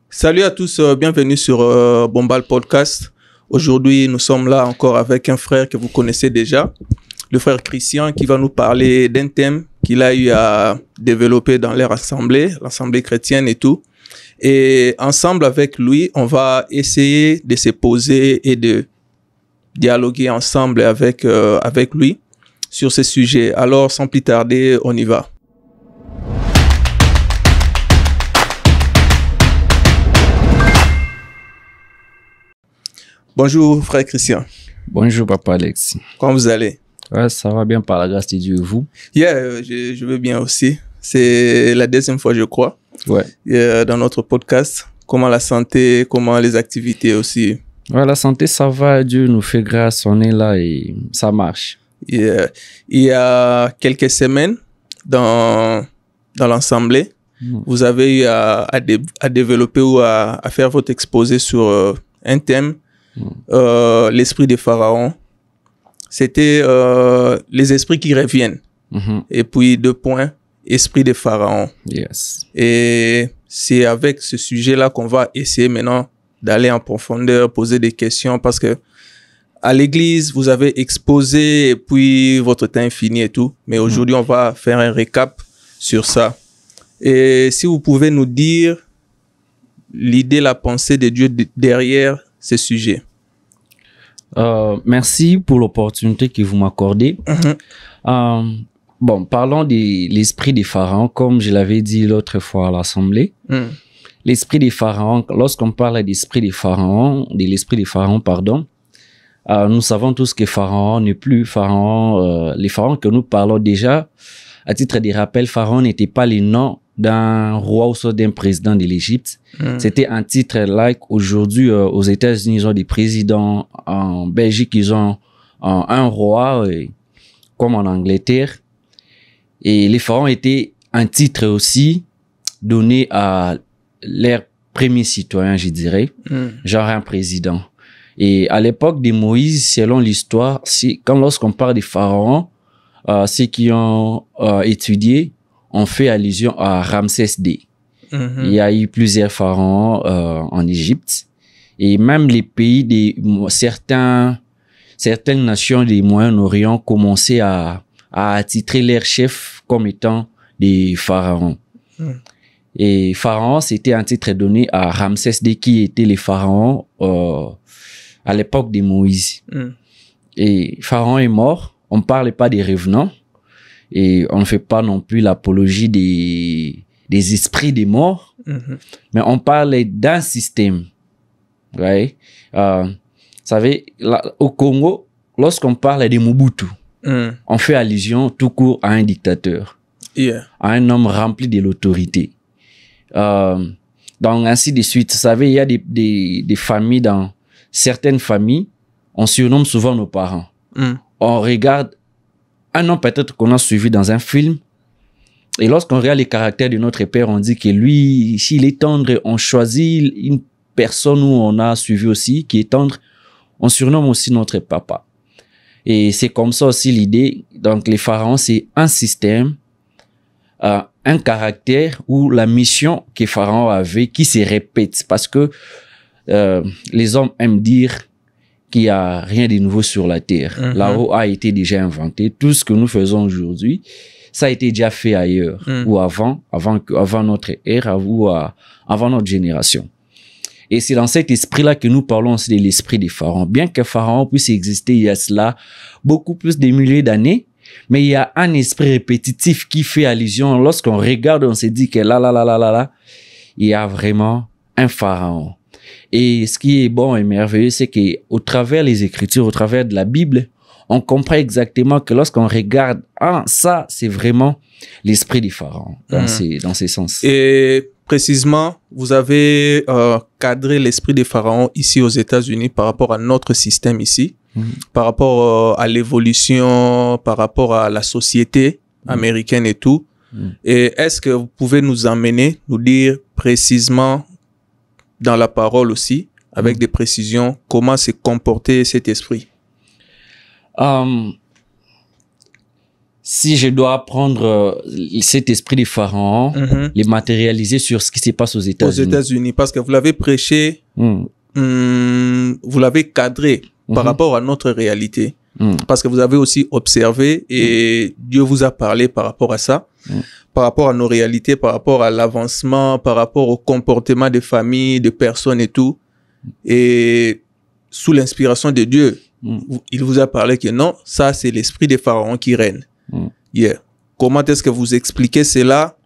Salut à tous, bienvenue sur Bombal Podcast. Aujourd'hui, nous sommes là encore avec un frère que vous connaissez déjà, le frère Christian, qui va nous parler d'un thème qu'il a eu à développer dans leur assemblée, l'assemblée chrétienne et tout. Et ensemble avec lui, on va essayer de se poser et de dialoguer ensemble avec lui sur ce sujet. Alors, sans plus tarder, on y va. Bonjour, frère Christian. Bonjour, papa Alex. Comment vous allez? Ouais, ça va bien par la grâce de Dieu et vous? Je veux bien aussi. C'est la deuxième fois, je crois, dans notre podcast. Comment la santé, comment les activités aussi? Ouais, la santé, ça va. Dieu nous fait grâce. On est là et ça marche. Il y a quelques semaines, dans l'assemblée, vous avez eu à développer ou à faire votre exposé sur un thème. L'esprit des pharaons, c'était les esprits qui reviennent. Et puis 2 points, esprit des pharaons. Yes. Et c'est avec ce sujet-là qu'on va essayer maintenant d'aller en profondeur, poser des questions, parce que à l'église, vous avez exposé et puis votre temps est fini et tout. Mais aujourd'hui, on va faire un récap sur ça. Et si vous pouvez nous dire l'idée, la pensée de Dieu derrière ce sujet. Merci pour l'opportunité que vous m'accordez. Bon, parlons de l'esprit des pharaons, comme je l'avais dit l'autre fois à l'assemblée. L'esprit des pharaons, lorsqu'on parle de l'esprit des pharaons, nous savons tous que pharaon n'est plus pharaon. Les pharaons que nous parlons déjà, à titre de rappel, pharaon n'était pas le nom d'un roi ou soit d'un président de l'Égypte. C'était un titre like aujourd'hui aux États-Unis, ils ont des présidents, en Belgique, ils ont un roi, comme en Angleterre. Et les pharaons étaient un titre aussi donné à leurs premiers citoyens, je dirais, genre un président. Et à l'époque de Moïse, selon l'histoire, lorsqu'on parle des pharaons, ceux qui ont étudié, on fait allusion à Ramsès II. Il y a eu plusieurs pharaons en Égypte. Et même les pays certaines nations du Moyen-Orient commençaient à attitrer leurs chefs comme étant des pharaons. Et pharaon, c'était un titre donné à Ramsès II qui était les pharaons à l'époque de Moïse. Et pharaon est mort. On ne parle pas des revenants. Et on ne fait pas non plus l'apologie des esprits des morts, mais on parle d'un système. Right? Vous savez, au Congo, lorsqu'on parle de Mobutu, on fait allusion tout court à un dictateur, à un homme rempli de l'autorité. Donc, ainsi de suite. Vous savez, il y a des familles, dans certaines familles, on surnomme souvent nos parents. On regarde un nom peut-être qu'on a suivi dans un film. Et lorsqu'on regarde les caractères de notre père, on dit que lui, s'il est tendre, on choisit une personne où on a suivi aussi, qui est tendre, on surnomme aussi notre papa. Et c'est comme ça aussi l'idée. Donc les pharaons, c'est un système, un caractère ou la mission que pharaon avait qui se répète. Parce que les hommes aiment dire qu'il n'y a rien de nouveau sur la terre. La roue a été déjà inventée. Tout ce que nous faisons aujourd'hui, ça a été déjà fait ailleurs ou avant notre ère ou avant notre génération. Et c'est dans cet esprit-là que nous parlons aussi de l'esprit des pharaons. Bien que pharaon puisse exister il y a cela beaucoup plus de milliers d'années, mais il y a un esprit répétitif qui fait allusion. Lorsqu'on regarde, on se dit que là, il y a vraiment un pharaon. Et ce qui est bon et merveilleux, c'est qu'au travers des Écritures, au travers de la Bible, on comprend exactement que lorsqu'on regarde, ça, c'est vraiment l'esprit du pharaon, dans ces sens. Et précisément, vous avez cadré l'esprit des pharaons ici aux États-Unis par rapport à notre système ici, par rapport à l'évolution, par rapport à la société américaine et tout. Et est-ce que vous pouvez nous emmener, nous dire précisément dans la parole aussi, avec des précisions, comment s'est comporté cet esprit? si je dois prendre cet esprit des pharaons, les matérialiser sur ce qui se passe aux États-Unis. Aux États-Unis, parce que vous l'avez prêché, vous l'avez cadré par rapport à notre réalité. Parce que vous avez aussi observé et Dieu vous a parlé par rapport à ça, par rapport à nos réalités, par rapport à l'avancement, par rapport au comportement des familles, de personnes et tout. Et sous l'inspiration de Dieu, il vous a parlé que non, ça c'est l'esprit des pharaons qui règne. Comment est-ce que vous expliquez cela?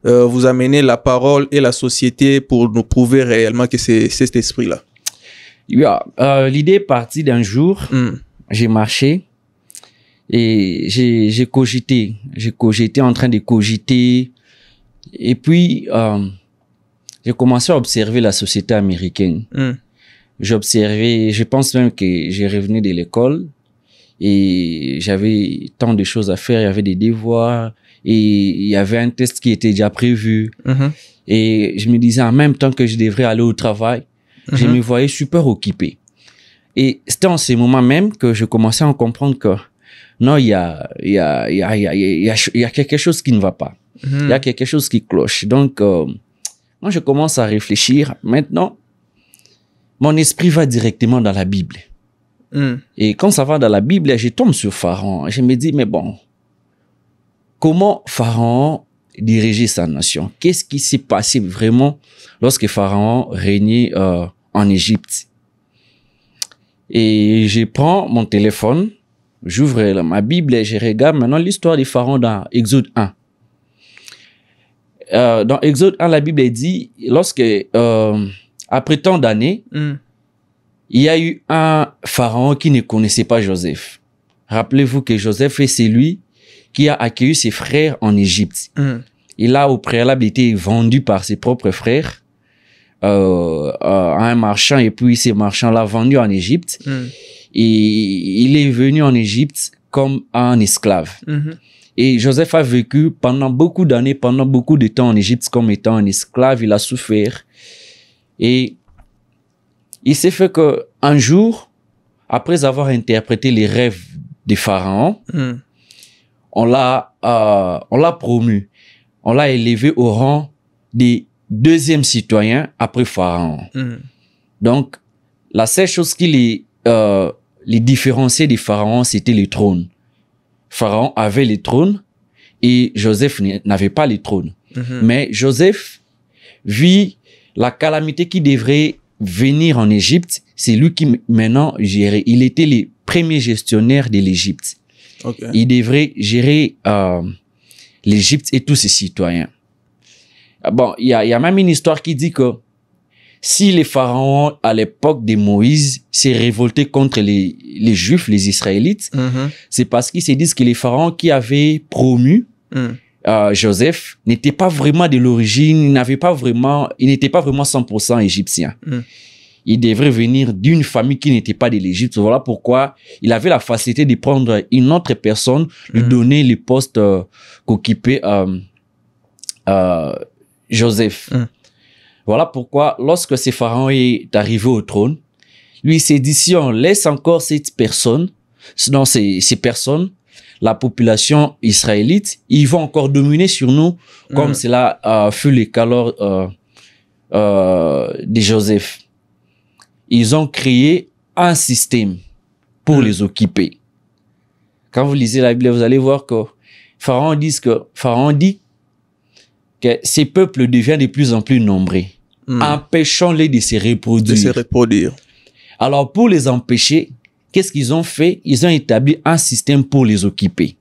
Vous amenez la parole et la société pour nous prouver réellement que c'est cet esprit-là. L'idée est partie d'un jour. J'ai marché et j'ai cogité. J'étais en train de cogiter. Et puis, j'ai commencé à observer la société américaine. J'observais, je pense même que j'ai revenu de l'école et j'avais tant de choses à faire. Il y avait des devoirs et il y avait un test qui était déjà prévu. Et je me disais en même temps que je devrais aller au travail, je me voyais super occupé. Et c'était en ces moments même que je commençais à comprendre que non, il y a quelque chose qui ne va pas. Il y a quelque chose qui cloche. Donc, moi, je commence à réfléchir. Maintenant, mon esprit va directement dans la Bible. Et quand ça va dans la Bible, je tombe sur Pharaon. Je me dis, mais bon, comment Pharaon dirigeait sa nation? Qu'est-ce qui s'est passé vraiment lorsque Pharaon régnait en Égypte? Et je prends mon téléphone, j'ouvre ma Bible et je regarde maintenant l'histoire des pharaons dans Exode 1. Dans Exode 1, la Bible dit, lorsque, après tant d'années, il y a eu un pharaon qui ne connaissait pas Joseph. Rappelez-vous que Joseph est celui qui a accueilli ses frères en Égypte. Il a au préalable été vendu par ses propres frères à un marchand, et puis ces marchands l'ont vendu en Égypte. Et il est venu en Égypte comme un esclave. Et Joseph a vécu pendant beaucoup d'années, pendant beaucoup de temps en Égypte comme étant un esclave. Il a souffert. Et il s'est fait qu'un jour, après avoir interprété les rêves des pharaons, on l'a promu. On l'a élevé au rang des deuxième citoyen après Pharaon. Donc, la seule chose qui les différenciait des pharaons, c'était le trône. Pharaon avait le trône et Joseph n'avait pas le trône. Mais Joseph vit la calamité qui devrait venir en Égypte. C'est lui qui maintenant gérait. Il était le premier gestionnaire de l'Égypte. Il devrait gérer l'Égypte et tous ses citoyens. Bon, il y a même une histoire qui dit que si les pharaons, à l'époque de Moïse, s'est révolté contre les Juifs, les Israélites, c'est parce qu'ils se disent que les pharaons qui avaient promu Joseph n'étaient pas vraiment de l'origine, il n'était pas vraiment 100% égyptien. Il devrait venir d'une famille qui n'était pas de l'Égypte. Voilà pourquoi il avait la facilité de prendre une autre personne, lui donner le poste qu'occupait Joseph. Voilà pourquoi, lorsque ce pharaon est arrivé au trône, lui s'est dit, si on laisse encore cette personne, sinon ces personnes, la population israélite, ils vont encore dominer sur nous, comme cela fut le cas lors de Joseph. Ils ont créé un système pour les occuper. Quand vous lisez la Bible, vous allez voir que Pharaon dit que ces peuples deviennent de plus en plus nombreux, empêchons-les de se reproduire. Alors, pour les empêcher, qu'est-ce qu'ils ont fait? Ils ont établi un système pour les occuper.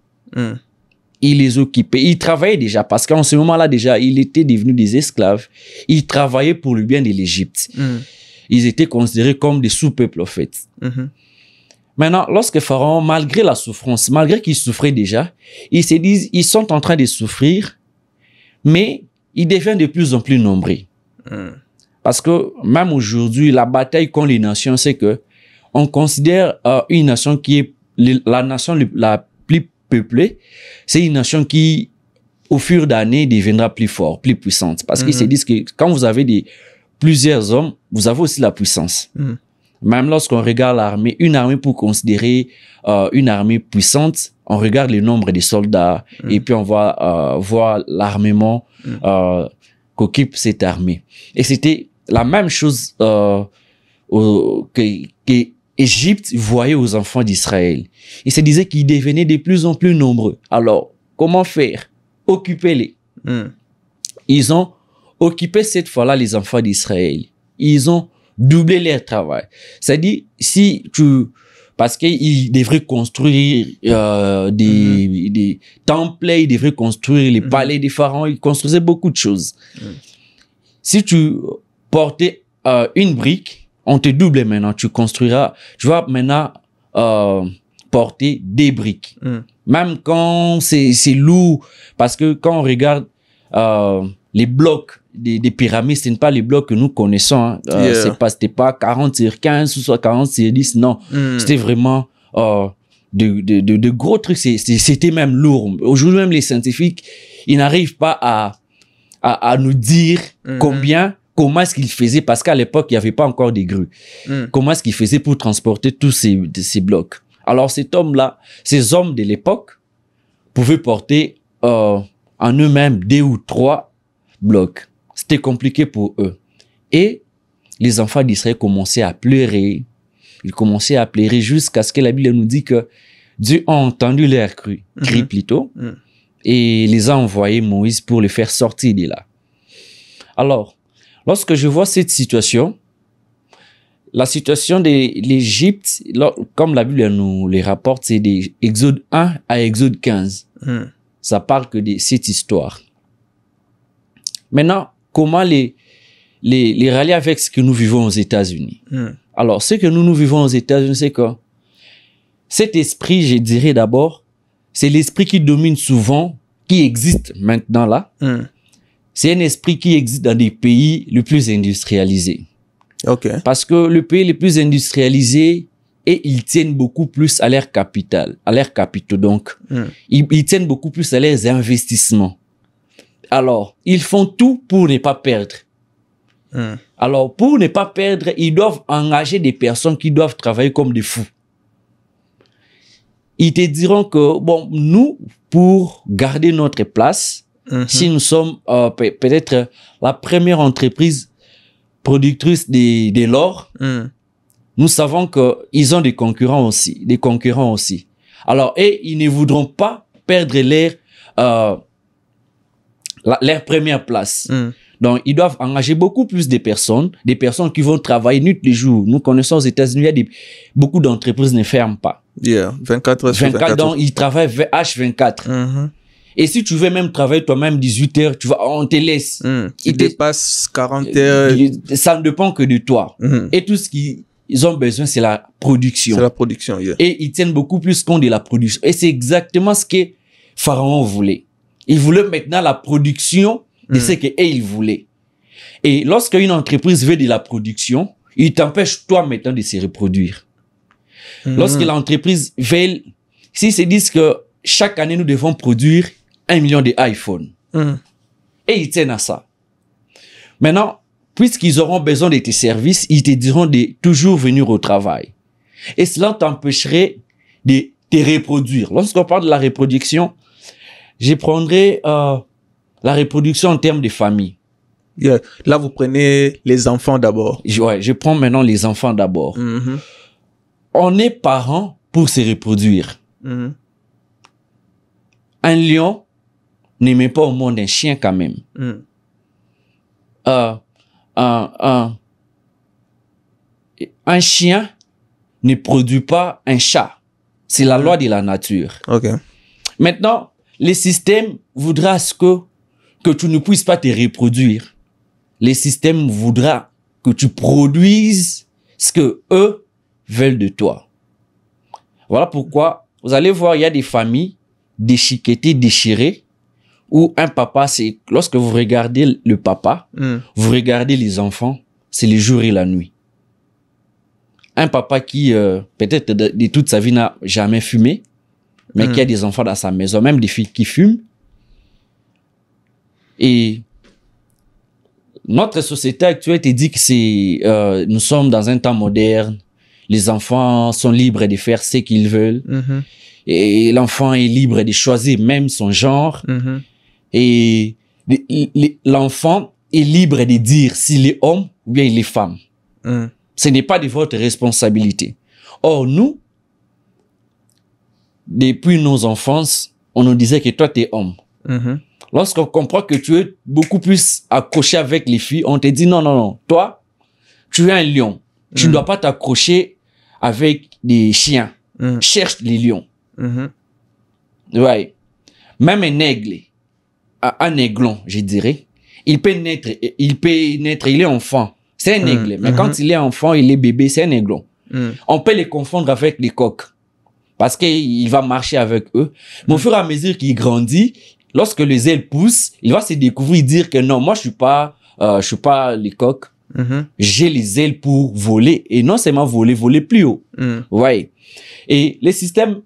Ils les occupaient. Ils travaillaient déjà, parce qu'en ce moment-là, déjà, ils étaient devenus des esclaves. Ils travaillaient pour le bien de l'Égypte. Ils étaient considérés comme des sous-peuples, en fait. Maintenant, lorsque Pharaon, malgré la souffrance, malgré qu'ils souffraient déjà, ils se disent, ils sont en train de souffrir, mais ils deviennent de plus en plus nombreux. Parce que même aujourd'hui, la bataille contre les nations, c'est que on considère une nation qui est la nation la plus peuplée, c'est une nation qui, au fur d'années, deviendra plus forte, plus puissante. Parce qu'ils se disent que quand vous avez plusieurs hommes, vous avez aussi la puissance. Même lorsqu'on regarde l'armée, une armée pour considérer une armée puissante, on regarde le nombre des soldats et puis on va voir l'armement qu'occupe cette armée. Et c'était la même chose que Égypte voyait aux enfants d'Israël. Il se disait qu'ils devenaient de plus en plus nombreux. Alors, comment faire? Occuper-les. Ils ont occupé cette fois-là les enfants d'Israël. Ils ont doublé leur travail. C'est-à-dire, parce qu'ils devraient construire des temples, ils devraient construire les palais des pharaons, ils construisaient beaucoup de choses. Si tu portais une brique, on te double maintenant, tu construiras, tu vas maintenant porter des briques. Même quand c'est lourd, parce que quand on regarde les blocs des pyramides, ce n'est pas les blocs que nous connaissons. Hein. C'était pas 40 sur 15 ou soit 40 sur 10, non. C'était vraiment de gros trucs. C'était même lourd. Aujourd'hui, même les scientifiques, ils n'arrivent pas à nous dire comment est-ce qu'ils faisaient, parce qu'à l'époque, il n'y avait pas encore des grues. Comment est-ce qu'ils faisaient pour transporter tous ces blocs. Alors, ces hommes de l'époque pouvaient porter en eux-mêmes 2 ou 3 blocs. C'était compliqué pour eux. Et les enfants d'Israël commençaient à pleurer. Ils commençaient à pleurer jusqu'à ce que la Bible nous dit que Dieu a entendu leur cri plutôt, et les a envoyés Moïse pour les faire sortir de là. Alors, lorsque je vois cette situation, la situation de l'Égypte, comme la Bible nous les rapporte, c'est d'Exode 1 à Exode 15. Ça parle que de cette histoire. Maintenant, comment les rallier avec ce que nous vivons aux États-Unis? Alors, ce que nous vivons aux États-Unis, c'est que cet esprit, je dirais d'abord, c'est l'esprit qui domine souvent, qui existe maintenant là. C'est un esprit qui existe dans des pays les plus industrialisés. Parce que le pays les plus industrialisés, et ils tiennent beaucoup plus à leur capital, à leurs capitaux. Donc, ils tiennent beaucoup plus à leurs investissements. Alors, ils font tout pour ne pas perdre. Alors, pour ne pas perdre, ils doivent engager des personnes qui doivent travailler comme des fous. Ils te diront que, bon, nous, pour garder notre place, si nous sommes peut-être la première entreprise productrice de l'or, nous savons qu'ils ont des concurrents aussi. Alors, et ils ne voudront pas perdre leur première place. Donc, ils doivent engager beaucoup plus de personnes qui vont travailler nuit et jour. Nous connaissons aux États-Unis, beaucoup d'entreprises ne ferment pas. 24 heures sur 24. Donc, ils travaillent H24. Et si tu veux même travailler toi-même 18 heures, on te laisse. Tu dépasses 40 heures. Ça ne dépend que de toi. Et tout ce qu'ils ont besoin, c'est la production. C'est la production, Et ils tiennent beaucoup plus compte de la production. Et c'est exactement ce que Pharaon voulait. Il voulait maintenant la production de ce qu'il voulait. Et lorsque une entreprise veut de la production, il t'empêche toi maintenant de se reproduire. Lorsque l'entreprise veut, s'ils se disent que chaque année nous devons produire 1 million d'iPhones, et ils tiennent à ça. Maintenant, puisqu'ils auront besoin de tes services, ils te diront de toujours venir au travail. Et cela t'empêcherait de te reproduire. Lorsqu'on parle de la reproduction, je prendrai la reproduction en termes de famille. Là, vous prenez les enfants d'abord. Je prends maintenant les enfants d'abord. On est parents pour se reproduire. Un lion ne met pas au monde un chien quand même. Un chien ne produit pas un chat. C'est la loi de la nature. Maintenant, le système voudra que tu ne puisses pas te reproduire. Le système voudra que tu produises ce que eux veulent de toi. Voilà pourquoi vous allez voir, il y a des familles déchiquetées, déchirées, où un papa, c'est lorsque vous regardez le papa, vous regardez les enfants, c'est le jour et la nuit. Un papa qui, peut-être de toute sa vie, n'a jamais fumé, mais qui a des enfants dans sa maison, même des filles qui fument. Et notre société actuelle te dit que nous sommes dans un temps moderne, les enfants sont libres de faire ce qu'ils veulent. et l'enfant est libre de choisir même son genre. Et l'enfant est libre de dire s'il est homme ou bien il est femme. Ce n'est pas de votre responsabilité. Or, nous, depuis nos enfances, on nous disait que toi, tu es homme. Lorsqu'on comprend que tu es beaucoup plus accroché avec les filles, on te dit non, non, non. Toi, tu es un lion. Tu ne dois pas t'accrocher avec des chiens. Cherche les lions. Ouais. Même un aigle, un aiglon, je dirais, il peut naître, il est enfant. C'est un aigle. Mais quand il est enfant, il est bébé, c'est un aiglon. On peut les confondre avec les coqs. Parce qu'il va marcher avec eux. Mais au fur et à mesure qu'il grandit, lorsque les ailes poussent, il va se découvrir, dire que non, moi je suis pas les coqs. J'ai les ailes pour voler. Et non seulement voler plus haut. Ouais. Et les systèmes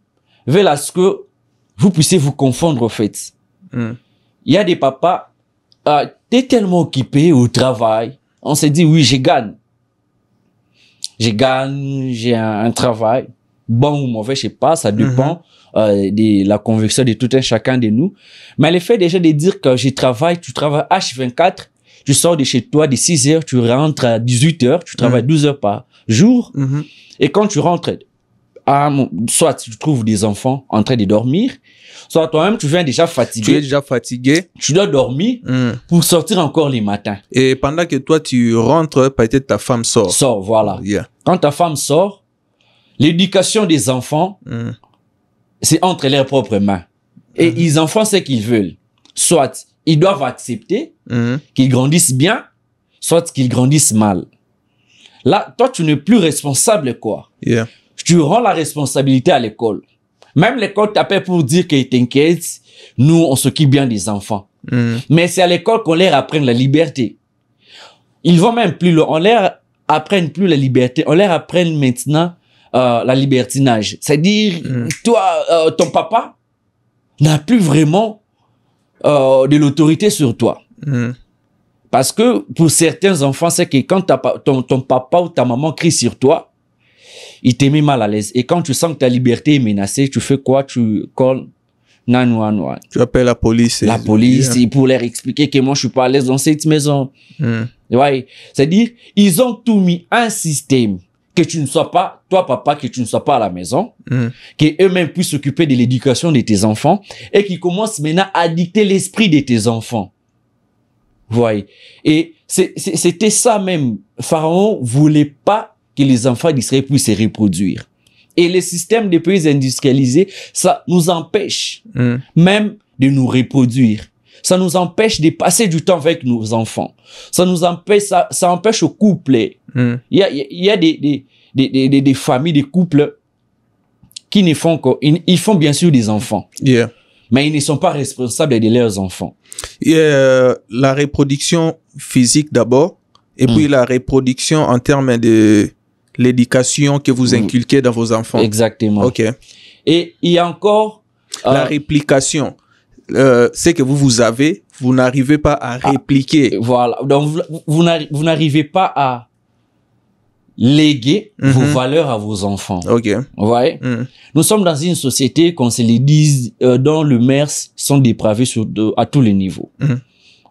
veulent à ce que vous puissiez vous confondre, en fait. Il y a des papas, t'es tellement occupé au travail. On se dit, oui, je gagne, j'ai un travail. Bon ou mauvais, je sais pas, ça dépend de la conviction de tout un chacun de nous. Mais le fait déjà de dire que tu travailles H24, tu sors de chez toi de 6 heures, tu rentres à 18 heures, tu travailles 12 heures par jour. Et quand tu rentres, soit tu trouves des enfants en train de dormir, soit toi-même tu viens déjà fatigué. Tu es déjà fatigué. Tu dois dormir pour sortir encore les matins. Et pendant que toi tu rentres, peut-être ta femme sort. Sort, voilà. Quand ta femme sort, l'éducation des enfants, c'est entre leurs propres mains. Et les enfants, c'est qu'ils veulent. Soit ils doivent accepter qu'ils grandissent bien, soit qu'ils grandissent mal. Là, toi, tu n'es plus responsable, quoi. Tu rends la responsabilité à l'école. Même l'école t'appelle pour dire que t'inquiète, nous, on s'occupe bien des enfants. Mais c'est à l'école qu'on leur apprend la liberté. Ils vont même plus loin. On leur apprend plus la liberté. On leur apprend maintenant la libertinage. C'est-à-dire, toi, ton papa n'a plus vraiment de l'autorité sur toi. Parce que pour certains enfants, c'est que quand ton papa ou ta maman crie sur toi, il te met mal à l'aise. Et quand tu sens que ta liberté est menacée, tu fais quoi? Tu calls 911. Tu appelles la police. La police, pour leur expliquer que moi, je suis pas à l'aise dans cette maison. Ouais. C'est-à-dire, ils ont tout mis un système que tu ne sois pas, toi papa, que tu ne sois pas à la maison, qu'eux-mêmes puissent s'occuper de l'éducation de tes enfants et qui commencent maintenant à dicter l'esprit de tes enfants. Voyez. Et c'était ça même. Pharaon voulait pas que les enfants d'Israël puissent se reproduire. Et le système des pays industrialisés, ça nous empêche même de nous reproduire. Ça nous empêche de passer du temps avec nos enfants. Ça nous empêche, ça empêche au couple. Il y a des familles, des couples qui ne font ils font bien sûr des enfants. Mais ils ne sont pas responsables de leurs enfants. La reproduction physique d'abord, et puis la reproduction en termes de l'éducation que vous inculquez dans vos enfants. Exactement. Ok. Et il y a encore la réplication. C'est que vous avez, vous n'arrivez pas à répliquer. Voilà. Donc, vous n'arrivez pas à léguer vos valeurs à vos enfants. Ok. Vous voyez? Nous sommes dans une société, qu'on se le dise, dont les mœurs sont dépravées à tous les niveaux.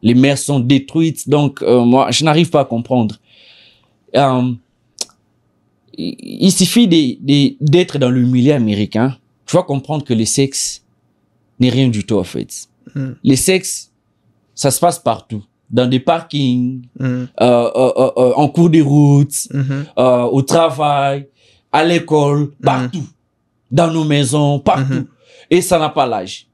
Les mœurs sont détruites. Donc, moi, je n'arrive pas à comprendre. Il suffit d'être dans le milieu américain. Tu vas comprendre que le sexe n'est rien du tout, en fait. Le sexe, ça se passe partout. Dans des parkings, en cours de route, au travail, à l'école, partout. Dans nos maisons, partout. Et ça n'a pas l'âge.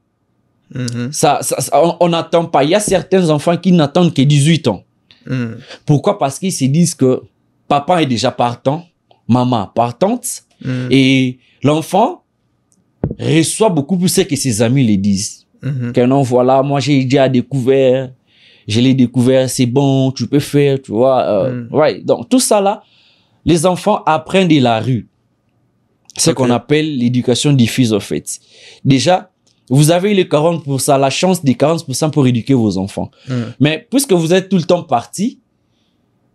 On n'attend pas. Il y a certains enfants qui n'attendent que 18 ans. Pourquoi? Parce qu'ils se disent que papa est déjà partant, maman partante, et l'enfant reçoit beaucoup plus ce que ses amis lui disent. Que non, voilà, moi j'ai déjà découvert, je l'ai découvert, c'est bon, tu peux faire, tu vois. Ouais. Donc tout ça là, les enfants apprennent de la rue. C'est ce qu'on appelle l'éducation diffuse, en fait. Déjà, vous avez les 40%, la chance des 40% pour éduquer vos enfants. Mais puisque vous êtes tout le temps partis,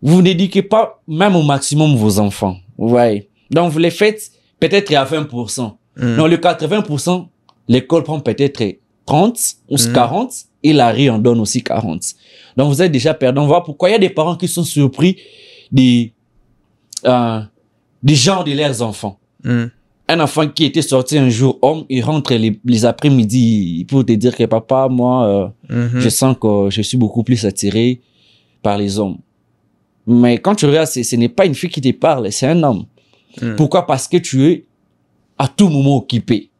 vous n'éduquez pas même au maximum vos enfants. Ouais. Donc vous les faites peut-être à 20%. Donc, le 80%, l'école prend peut-être 30 ou 40 et la rue en donne aussi 40. Donc, vous êtes déjà perdant. Voilà pourquoi il y a des parents qui sont surpris des genres de leurs enfants. Un enfant qui était sorti un jour homme, il rentre les après-midi pour te dire que papa, moi, je sens que je suis beaucoup plus attiré par les hommes. Mais quand tu regardes, ce n'est pas une fille qui te parle, c'est un homme. Pourquoi? Parce que tu es à tout moment occupé.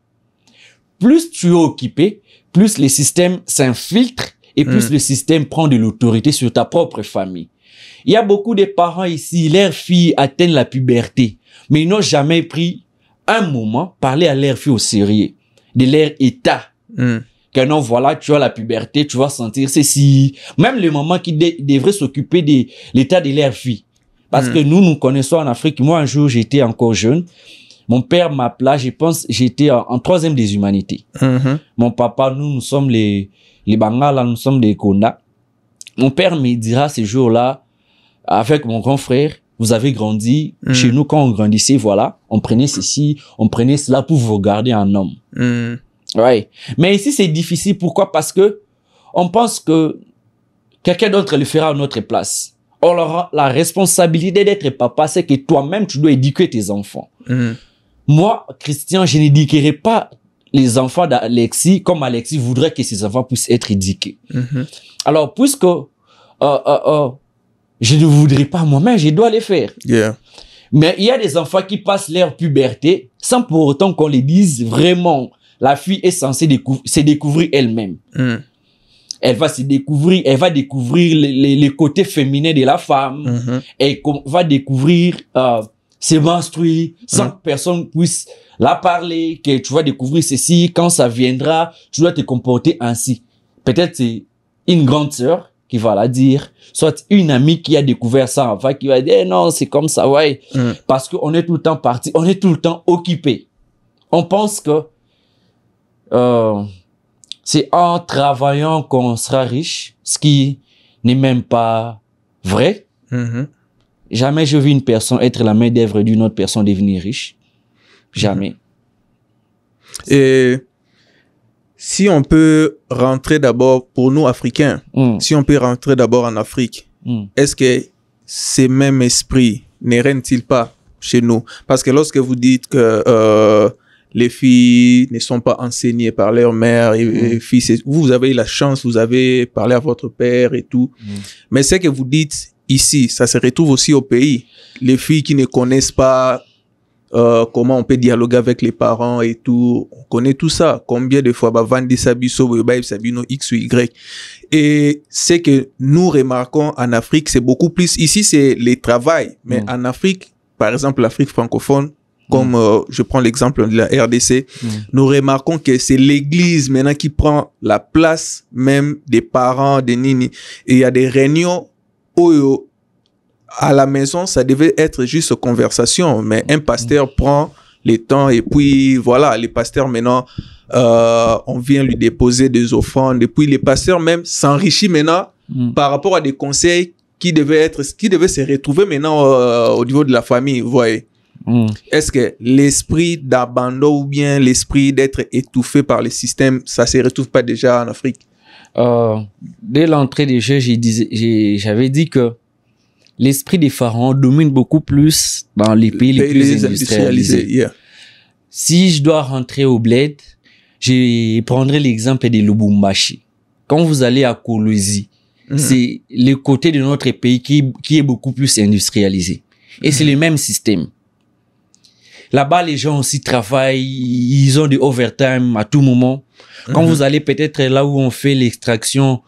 Plus tu es occupé, plus le système s'infiltre et plus le système prend de l'autorité sur ta propre famille. Il y a beaucoup de parents ici, leurs filles atteignent la puberté, mais ils n'ont jamais pris un moment parler à leur fille au sérieux, de leur état. Que non, voilà, tu as la puberté, tu vas sentir ceci. Même les mamans qui devraient s'occuper de l'état de leur fille. Parce que nous connaissons en Afrique. Moi, un jour, j'étais encore jeune. Mon père m'appela, je pense, j'étais en troisième des humanités. Mon papa, nous sommes les Bangala, nous sommes les Konda. Mon père me dira ce jour-là, avec mon grand frère, vous avez grandi. Chez nous, quand on grandissait, voilà, on prenait ceci, on prenait cela pour vous regarder en homme. Ouais. Mais ici, c'est difficile. Pourquoi? Parce que on pense que quelqu'un d'autre le fera à notre place. Or, la responsabilité d'être papa, c'est que toi-même, tu dois éduquer tes enfants. Moi, Christian, je n'éduquerai pas les enfants d'Alexis comme Alexis voudrait que ses enfants puissent être éduqués. Alors, puisque je ne voudrais pas moi-même, je dois les faire. Mais il y a des enfants qui passent leur puberté sans pour autant qu'on les dise vraiment. La fille est censée se découvrir elle-même. Elle va se découvrir, elle va découvrir les côtés féminins de la femme. Elle va découvrir se menstruer sans que personne puisse la parler, que tu vas découvrir ceci, quand ça viendra, tu dois te comporter ainsi. Peut-être c'est une grande sœur qui va la dire, soit une amie qui a découvert ça avant, qui va dire, eh non, c'est comme ça, ouais. Parce qu'on est tout le temps parti, on est tout le temps occupé. On pense que c'est en travaillant qu'on sera riche, ce qui n'est même pas vrai. Jamais je vu une personne être la main d'œuvre d'une autre personne devenir riche. Jamais. Et si on peut rentrer d'abord, pour nous Africains, si on peut rentrer d'abord en Afrique, est-ce que ces mêmes esprits ne règnent-ils pas chez nous? Parce que lorsque vous dites que les filles ne sont pas enseignées par leur mère et fils, vous avez eu la chance, vous avez parlé à votre père et tout. Mais ce que vous dites ici, ça se retrouve aussi au pays. Les filles qui ne connaissent pas comment on peut dialoguer avec les parents et tout, on connaît tout ça. Combien de fois, Vandi Sabiso, Sabino, X ou Y. Et ce que nous remarquons en Afrique, c'est beaucoup plus, ici c'est le travail, mais en Afrique, par exemple l'Afrique francophone, comme je prends l'exemple de la RDC, nous remarquons que c'est l'église maintenant qui prend la place même des parents, des nini. Et il y a des réunions où à la maison, ça devait être juste conversation, mais un pasteur prend le temps et puis voilà, les pasteurs maintenant, on vient lui déposer des offrandes et puis les pasteurs même s'enrichissent maintenant par rapport à des conseils qui devaient se retrouver maintenant au niveau de la famille, vous voyez. Est-ce que l'esprit d'abandon ou bien l'esprit d'être étouffé par le système, ça se retrouve pas déjà en Afrique? Dès l'entrée des jeux, j'avais dit que l'esprit des pharaons domine beaucoup plus dans les pays les plus industrialisés. Si je dois rentrer au bled, je prendrai l'exemple de Lubumbashi. Quand vous allez à Kolwezi, c'est le côté de notre pays qui est beaucoup plus industrialisé. Et c'est le même système. Là-bas, les gens aussi travaillent, ils ont du overtime à tout moment. Quand vous allez peut-être là où on fait l'extraction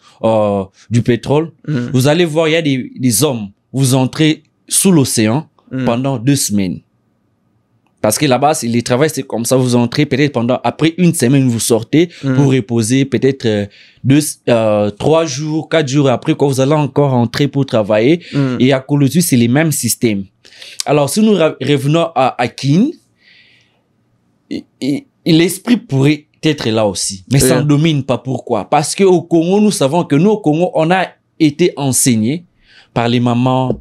du pétrole, vous allez voir, il y a des hommes. Vous entrez sous l'océan pendant 2 semaines. Parce que là-bas, le travail, c'est comme ça. Vous entrez peut-être après 1 semaine, vous sortez pour reposer peut-être 3 jours, 4 jours après, quand vous allez encore rentrer pour travailler. Et à Kolwezi, c'est les mêmes systèmes. Alors, si nous revenons à Kin, l'esprit pourrait être là aussi. Mais ça ne domine pas. Pourquoi? Parce qu'au Congo, nous savons que nous, au Congo, on a été enseignés par les mamans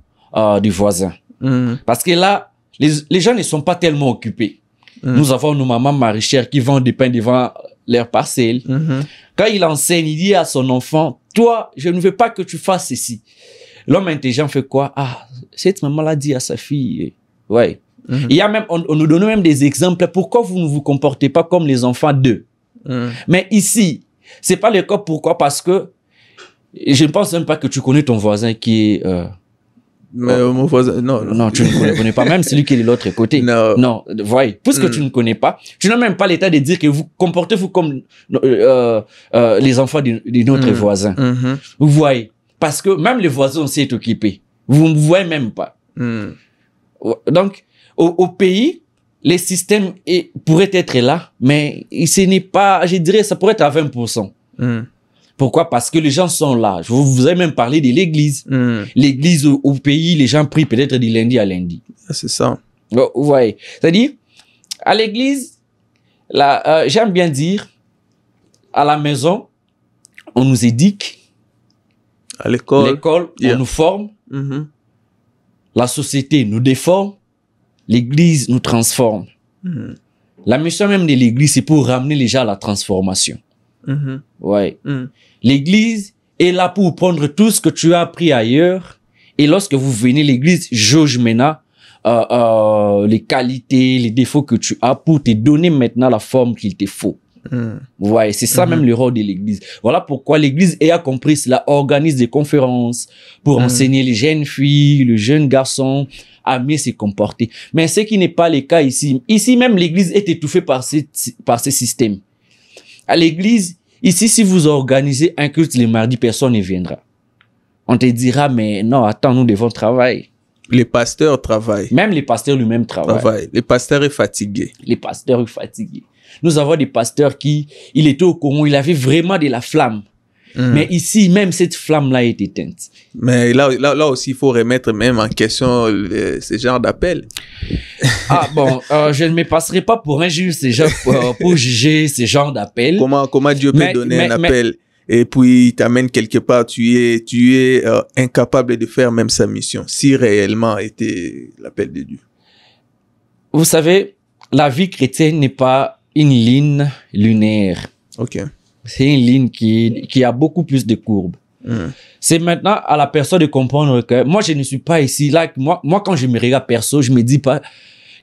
du voisin. Parce que là, les gens ne sont pas tellement occupés. Nous avons nos mamans maraîchères qui vendent des pains devant leur parcelle. Quand il enseigne, il dit à son enfant, toi, je ne veux pas que tu fasses ceci. L'homme intelligent fait quoi? Ah, cette maman-là dit à sa fille, ouais. Il y a même, on nous donne même des exemples. Pourquoi vous ne vous comportez pas comme les enfants d'eux? Mais ici, c'est pas le cas. Pourquoi? Parce que je ne pense même pas que tu connais ton voisin qui est... Mais mon voisin, non. Non, tu ne connais pas. Même celui qui est de l'autre côté. Non, voyez. Puisque tu ne connais pas, tu n'as même pas l'état de dire que vous comportez-vous comme les enfants de notre voisin. Vous voyez. Parce que même les voisins s'est occupé. Vous ne voyez même pas. Donc, au pays, les systèmes pourraient être là, mais ce n'est pas, je dirais, ça pourrait être à 20%. Pourquoi? Parce que les gens sont là. Vous avez même parlé de l'église. L'église au pays, les gens prient peut-être du lundi à lundi. C'est ça. Vous voyez. C'est-à-dire, à l'église, j'aime bien dire, à la maison, on nous éduque. À l'école, on nous forme. La société nous déforme. L'église nous transforme. La mission même de l'église, c'est pour ramener les gens à la transformation. Ouais. L'église est là pour prendre tout ce que tu as appris ailleurs. Et lorsque vous venez, l'église jauge maintenant les qualités, les défauts que tu as pour te donner maintenant la forme qu'il te faut. Ouais, c'est ça même le rôle de l'église. Voilà pourquoi l'église a compris cela, organise des conférences pour enseigner les jeunes filles, les jeunes garçons à mieux se comporter. Mais ce qui n'est pas le cas ici. Ici même, l'église est étouffée par ce système. À l'église, ici, si vous organisez un culte le mardi, personne ne viendra. On te dira, mais non, attends, nous devons travailler. Les pasteurs travaillent. Même les pasteurs lui-même travaillent. Les pasteurs sont fatigués. Les pasteurs sont fatigués. Nous avons des pasteurs il était au Congo, il avait vraiment de la flamme. Mais ici, même cette flamme-là est éteinte. Mais là aussi, il faut remettre même en question ce genre d'appel. Ah bon, je ne me passerai pas pour un juge pour juger ce genre d'appel. Comment Dieu peut donner un appel et puis il t'amène quelque part, tu es incapable de faire même sa mission, si réellement était l'appel de Dieu. Vous savez, la vie chrétienne n'est pas une ligne lunaire. Ok. C'est une ligne qui a beaucoup plus de courbes. C'est maintenant à la personne de comprendre que moi, je ne suis pas ici. Là, moi, quand je me regarde perso, je me dis pas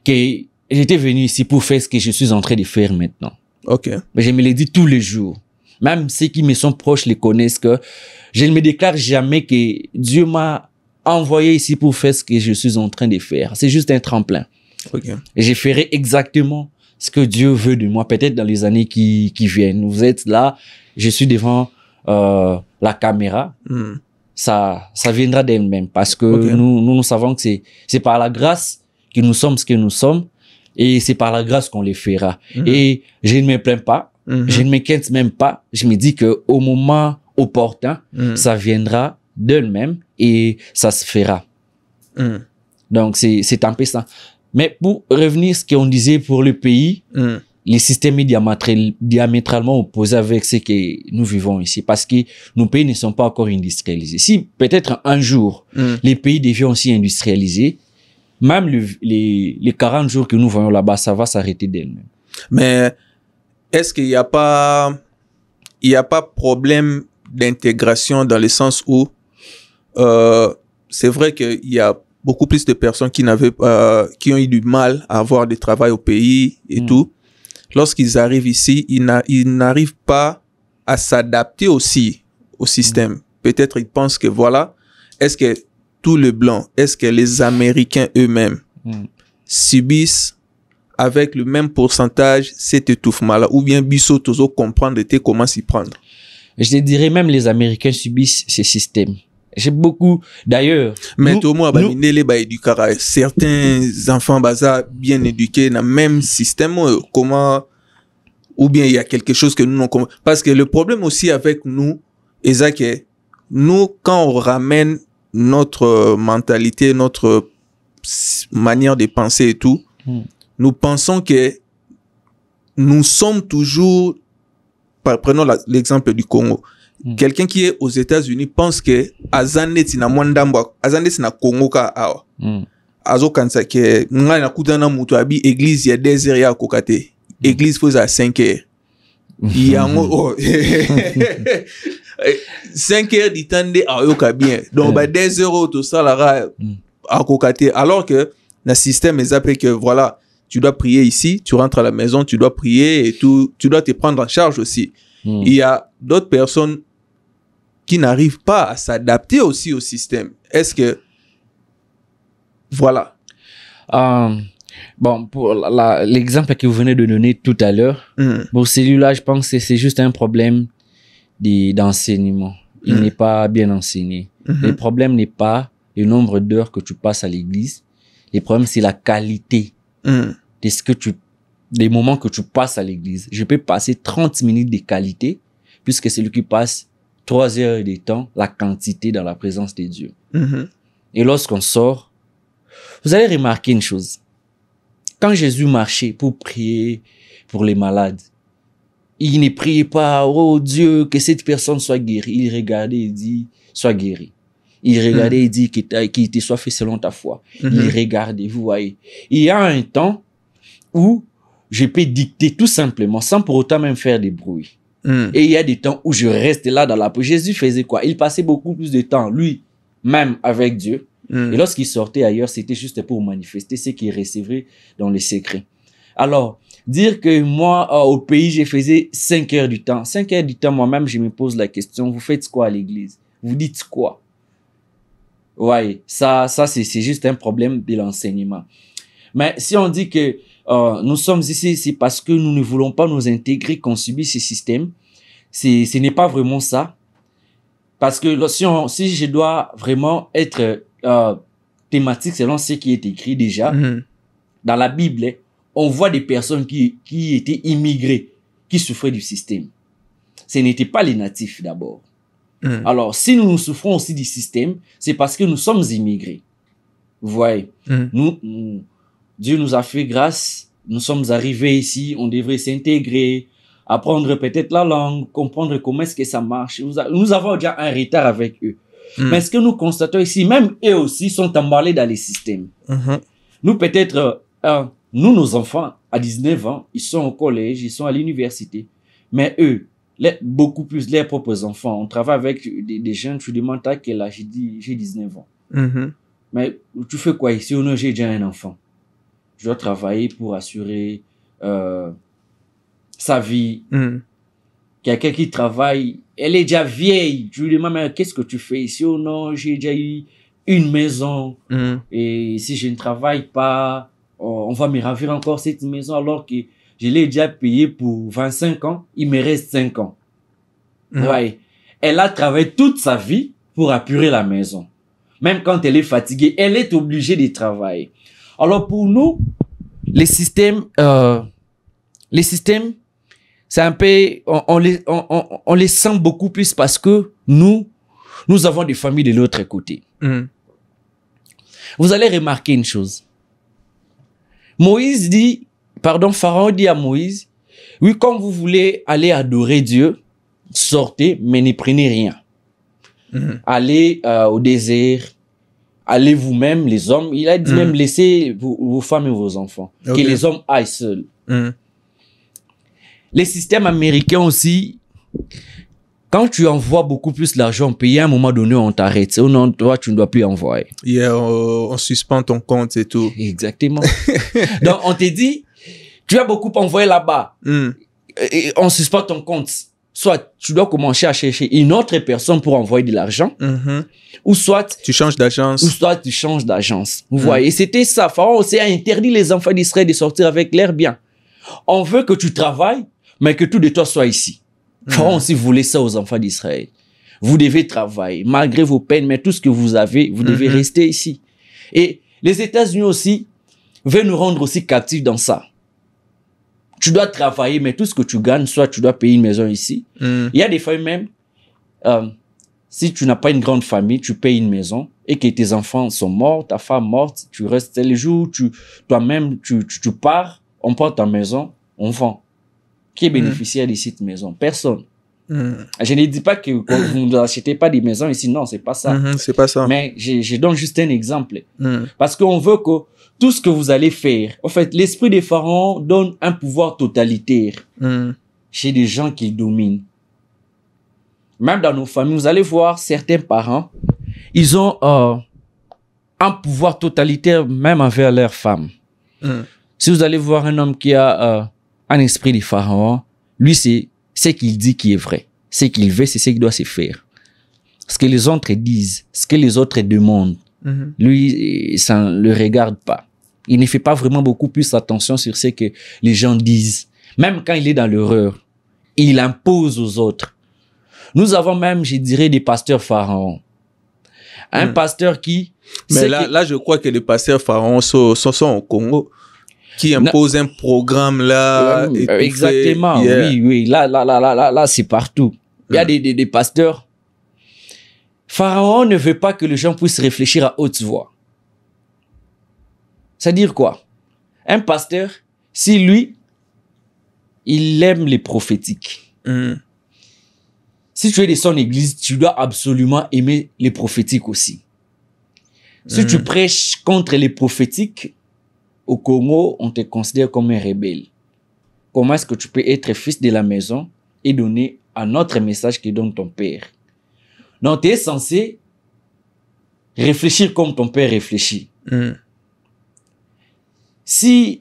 que j'étais venu ici pour faire ce que je suis en train de faire maintenant. Ok. Mais je me le dis tous les jours. Même ceux qui me sont proches les connaissent que je ne me déclare jamais que Dieu m'a envoyé ici pour faire ce que je suis en train de faire. C'est juste un tremplin. Ok. Et je ferai exactement ce que Dieu veut de moi, peut-être dans les années qui viennent. Vous êtes là, je suis devant la caméra. Ça viendra d'elle-même parce que nous savons que c'est par la grâce que nous sommes ce que nous sommes et c'est par la grâce qu'on les fera. Et je ne me plains pas, je ne m'inquiète même pas. Je me dis que au moment opportun, ça viendra d'elle-même et ça se fera. Donc c'est un peu ça. Mais pour revenir à ce qu'on disait pour le pays, les systèmes diamétralement opposés avec ce que nous vivons ici, parce que nos pays ne sont pas encore industrialisés. Si peut-être un jour, les pays deviennent aussi industrialisés, même les 40 jours que nous voyons là-bas, ça va s'arrêter d'elle-même. Mais est-ce qu'il n'y a pas problème d'intégration dans le sens où c'est vrai qu'il y a beaucoup plus de personnes qui ont eu du mal à avoir du travail au pays et tout. Lorsqu'ils arrivent ici, ils n'arrivent pas à s'adapter aussi au système. Peut-être ils pensent que voilà, est-ce que tout le blanc, est-ce que les Américains eux-mêmes subissent avec le même pourcentage cet étouffement-là, ou bien biso tozo comprendre comment s'y prendre? Je dirais même les Américains subissent ce système. J'ai beaucoup, d'ailleurs. Mais tout le monde certains enfants bien éduqués dans le même système, comment, ou bien il y a quelque chose que nous non comprenons. Parce que le problème aussi avec nous, c'est que nous, quand on ramène notre mentalité, notre manière de penser et tout, nous pensons que nous sommes toujours, prenons l'exemple du Congo. Quelqu'un qui est aux États-Unis pense que Azane tina Mwandamba, Azane tina Congo ka awa. azo kanisa ke nga na kutana mutu abi église ya 2 heures ya kokate église faut à 5 heures yango 5 heures du temps de ayoka bien donc ba 2 heures to salara à kokate alors que le système est appelé que voilà, tu dois prier ici, tu rentres à la maison, tu dois prier et tout, tu dois te prendre en charge aussi. Il y a d'autres personnes qui n'arrivent pas à s'adapter aussi au système. Est-ce que voilà. Bon, pour l'exemple que vous venez de donner tout à l'heure, pour celui-là, je pense que c'est juste un problème d'enseignement. Il n'est pas bien enseigné. Le problème n'est pas le nombre d'heures que tu passes à l'église. Le problème, c'est la qualité des moments que tu passes à l'église. Je peux passer 30 minutes de qualité, puisque c'est lui qui passe 3 heures de temps, la quantité dans la présence de Dieu. Et lorsqu'on sort, vous allez remarquer une chose. Quand Jésus marchait pour prier pour les malades, il ne priait pas, oh Dieu, que cette personne soit guérie. Il regardait et dit, sois guéri. Il regardait et dit qu'il te soit fait selon ta foi. Il regardait, vous voyez. Il y a un temps où je peux dicter tout simplement, sans pour autant même faire des bruits. Et il y a des temps où je reste là dans la prière. Jésus faisait quoi? Il passait beaucoup plus de temps, lui-même, avec Dieu. Et lorsqu'il sortait ailleurs, c'était juste pour manifester ce qu'il recevait dans les secrets. Alors, dire que moi, au pays, je faisais 5 heures du temps. 5 heures du temps, moi-même, je me pose la question, vous faites quoi à l'église? Vous dites quoi? Ouais, ça c'est juste un problème de l'enseignement. Mais si on dit que nous sommes ici, c'est parce que nous ne voulons pas nous intégrer, qu'on subit ce système. Ce n'est pas vraiment ça. Parce que si je dois vraiment être thématique selon ce qui est écrit déjà, dans la Bible, on voit des personnes qui étaient immigrées, qui souffraient du système. Ce n'étaient pas les natifs d'abord. Alors, si nous souffrons aussi du système, c'est parce que nous sommes immigrés. Vous voyez, Dieu nous a fait grâce, nous sommes arrivés ici, on devrait s'intégrer, apprendre peut-être la langue, comprendre comment est-ce que ça marche. Nous avons déjà un retard avec eux. Mais ce que nous constatons ici, même eux aussi sont emballés dans les systèmes. Nous peut-être, nos enfants, à 19 ans, ils sont au collège, ils sont à l'université. Mais eux, beaucoup plus leurs propres enfants. On travaille avec des jeunes, tu demandes à quel âge? J'ai 19 ans. Mais tu fais quoi ici? Oh non, j'ai déjà un enfant. Je dois travailler pour assurer sa vie. Quelqu'un qui travaille, elle est déjà vieille. Tu lui demandes, mais qu'est-ce que tu fais ici? Oh non, j'ai déjà eu une maison. Et si je ne travaille pas, on va me ravir encore cette maison alors que je l'ai déjà payé pour 25 ans. Il me reste 5 ans. Ouais. Elle a travaillé toute sa vie pour apurer la maison. Même quand elle est fatiguée, elle est obligée de travailler. Alors pour nous, les systèmes, c'est un peu, on les sent beaucoup plus parce que nous avons des familles de l'autre côté. Vous allez remarquer une chose. Pharaon dit à Moïse, oui, quand vous voulez aller adorer Dieu, sortez, mais ne prenez rien. Allez au désert, allez vous-même, les hommes. Il a dit même laissez vos femmes et vos enfants. Que les hommes aillent seuls. Les systèmes américains aussi, quand tu envoies beaucoup plus d'argent payé, à un moment donné, on t'arrête. Ou non, toi, tu ne dois plus envoyer. On suspend ton compte et tout. Exactement. Donc, on te dit, tu as beaucoup envoyé là-bas. Et on suspend ton compte. Soit tu dois commencer à chercher une autre personne pour envoyer de l'argent. Ou soit tu changes d'agence. Ou soit tu changes d'agence. Vous voyez, et c'était ça. Pharaon aussi a interdit les enfants d'Israël de sortir avec leurs biens. On veut que tu travailles, mais que tout de toi soit ici. Pharaon aussi voulait ça aux enfants d'Israël. Vous devez travailler, malgré vos peines, mais tout ce que vous avez, vous devez rester ici. Et les États-Unis aussi veulent nous rendre aussi captifs dans ça. Tu dois travailler, mais tout ce que tu gagnes, soit tu dois payer une maison ici. Il y a des familles même, si tu n'as pas une grande famille, tu payes une maison et que tes enfants sont morts, ta femme morte, tu restes les jours, toi-même, tu pars, on prend ta maison, on vend. Qui est bénéficiaire de cette maison? Personne. Je ne dis pas que vous n'achetez pas des maisons ici. Non, c'est pas ça. C'est pas ça. Mais je donne juste un exemple. Parce qu'on veut que tout ce que vous allez faire, en fait, l'esprit des pharaons donne un pouvoir totalitaire chez des gens qui dominent. Même dans nos familles, vous allez voir certains parents, ils ont un pouvoir totalitaire même envers leurs femmes. Si vous allez voir un homme qui a un esprit de pharaon, lui, c'est ce qu'il dit qui est vrai. Ce qu'il veut, c'est ce qu'il doit se faire. Ce que les autres disent, ce que les autres demandent, lui, ça ne le regarde pas. Il ne fait pas vraiment beaucoup plus attention sur ce que les gens disent. Même quand il est dans l'erreur, il impose aux autres. Nous avons même, je dirais, des pasteurs pharaons. Un pasteur qui... Mais là, je crois que les pasteurs pharaons sont au Congo, qui imposent un programme là. Exactement, oui. Là, c'est partout. Il y a des pasteurs. Pharaon ne veut pas que les gens puissent réfléchir à haute voix. C'est-à-dire quoi? Un pasteur, si lui, il aime les prophétiques. Si tu es de son église, tu dois absolument aimer les prophétiques aussi. Si tu prêches contre les prophétiques, au Congo, on te considère comme un rebelle. Comment est-ce que tu peux être fils de la maison et donner un autre message que donne ton père? Donc, tu es censé réfléchir comme ton père réfléchit. Si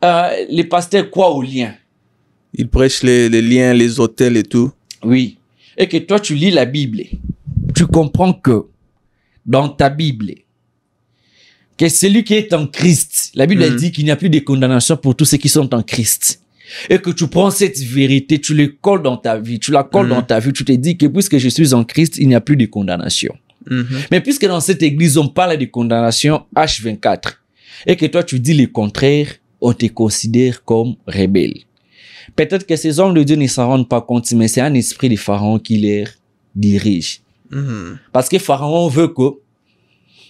les pasteurs croient aux liens, ils prêchent les liens, les hôtels et tout. Oui. Et que toi, tu lis la Bible. Tu comprends que dans ta Bible, que celui qui est en Christ, la Bible dit qu'il n'y a plus de condamnation pour tous ceux qui sont en Christ. Et que tu prends cette vérité, tu le colles dans ta vie, tu la colles dans ta vie, tu te dis que puisque je suis en Christ, il n'y a plus de condamnation. Mais puisque dans cette église, on parle de condamnation H24, et que toi, tu dis le contraire, on te considère comme rebelle. Peut-être que ces hommes de Dieu ne s'en rendent pas compte, mais c'est un esprit de Pharaon qui les dirige. Parce que Pharaon veut que...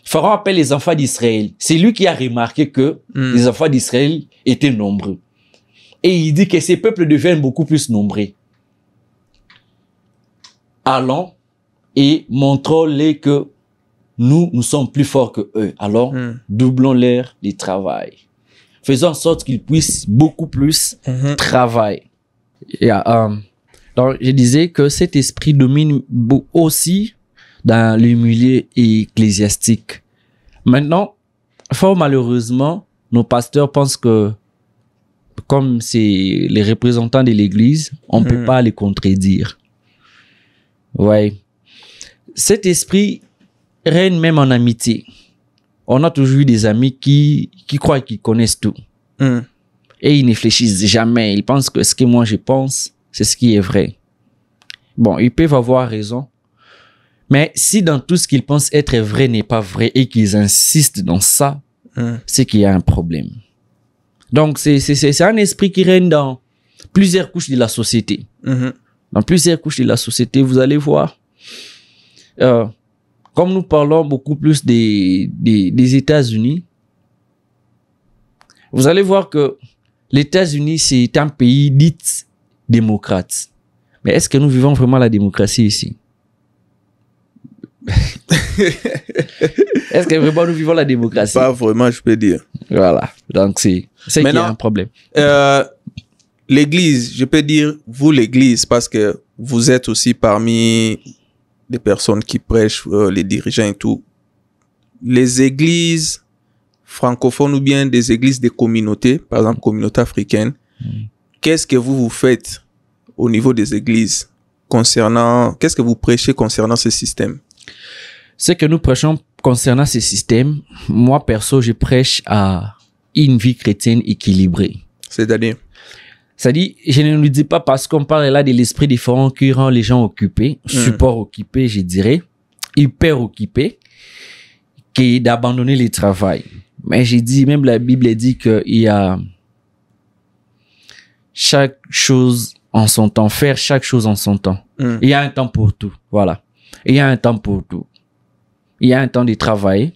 Pharaon appelle les enfants d'Israël. C'est lui qui a remarqué que les enfants d'Israël étaient nombreux. Et il dit que ces peuples deviennent beaucoup plus nombreux. Allons et montrons-les que nous sommes plus forts que eux. Alors, doublons-leur du travail. Faisons en sorte qu'ils puissent beaucoup plus travailler. Donc, je disais que cet esprit domine aussi dans le milieu ecclésiastique. Maintenant, fort malheureusement, nos pasteurs pensent que, comme c'est les représentants de l'Église, on ne peut pas les contredire. Ouais. Cet esprit règne même en amitié. On a toujours eu des amis qui croient qu'ils connaissent tout. Et ils ne réfléchissent jamais. Ils pensent que ce que moi je pense, c'est ce qui est vrai. Bon, ils peuvent avoir raison. Mais si dans tout ce qu'ils pensent être vrai n'est pas vrai et qu'ils insistent dans ça, c'est qu'il y a un problème. Donc, c'est un esprit qui règne dans plusieurs couches de la société. Dans plusieurs couches de la société, vous allez voir. Comme nous parlons beaucoup plus des États-Unis, vous allez voir que les États-Unis, c'est un pays dit démocrate. Mais est-ce que nous vivons vraiment la démocratie ici? Est-ce que vraiment nous vivons la démocratie? Pas vraiment, je peux dire. Voilà. Donc, c'est qu'il y a un problème. L'église, je peux dire, vous l'église, parce que vous êtes aussi parmi des personnes qui prêchent, les dirigeants et tout. Les églises francophones ou bien des églises des communautés, par exemple, communauté africaine, qu'est-ce que vous faites au niveau des églises qu'est-ce que vous prêchez concernant ce système? Ce que nous prêchons concernant ce système, moi perso, je prêche à une vie chrétienne équilibrée. C'est-à-dire, je ne nous dis pas parce qu'on parle là de l'esprit différent qui rend les gens occupés, support occupé, je dirais, hyper occupé, qui est d'abandonner le travail. Mais j'ai dit, même la Bible dit qu'il y a chaque chose en son temps, faire chaque chose en son temps. Il y a un temps pour tout, voilà. Il y a un temps pour tout. Il y a un temps de travailler,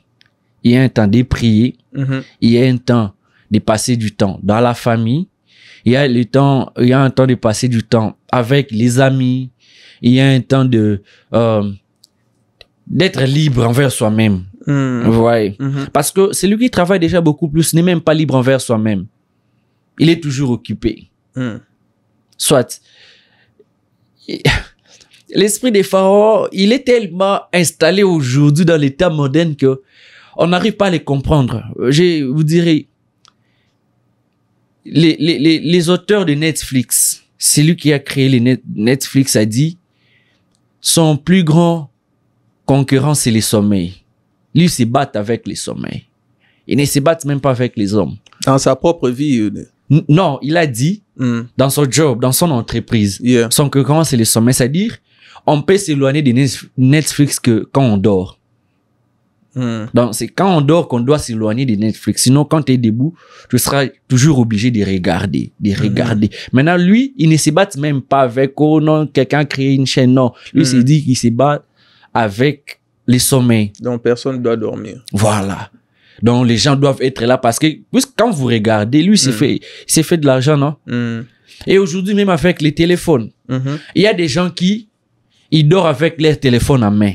il y a un temps de prier, il y a un temps de passer du temps dans la famille, Il y a un temps de passer du temps avec les amis. Il y a un temps d'être libre envers soi-même. Vous voyez? Parce que celui qui travaille déjà beaucoup plus n'est même pas libre envers soi-même. Il est toujours occupé. Soit. L'esprit des pharaons, il est tellement installé aujourd'hui dans l'état moderne que on n'arrive pas à les comprendre. Je vous dirais, les auteurs de Netflix, celui qui a créé les Netflix a dit, son plus grand concurrent, c'est les sommeils. Lui, il se bat avec les sommeils. Il ne se bat même pas avec les hommes. Dans sa propre vie. Non, il a dit, dans son job, dans son entreprise, son concurrent, c'est les sommeils. C'est-à-dire, on peut s'éloigner de Netflix que quand on dort. Donc, c'est quand on dort qu'on doit s'éloigner de Netflix. Sinon, quand tu es debout, tu seras toujours obligé de regarder, Maintenant, lui, il ne se bat même pas avec, oh non, quelqu'un a créé une chaîne. Non, lui, il s'est dit qu'il se bat avec les sommeils. Donc, personne ne doit dormir. Voilà. Donc, les gens doivent être là parce que, quand vous regardez, lui, il s'est fait de l'argent, non? Et aujourd'hui, même avec les téléphones, il y a des gens qui, ils dorment avec leur téléphone en main.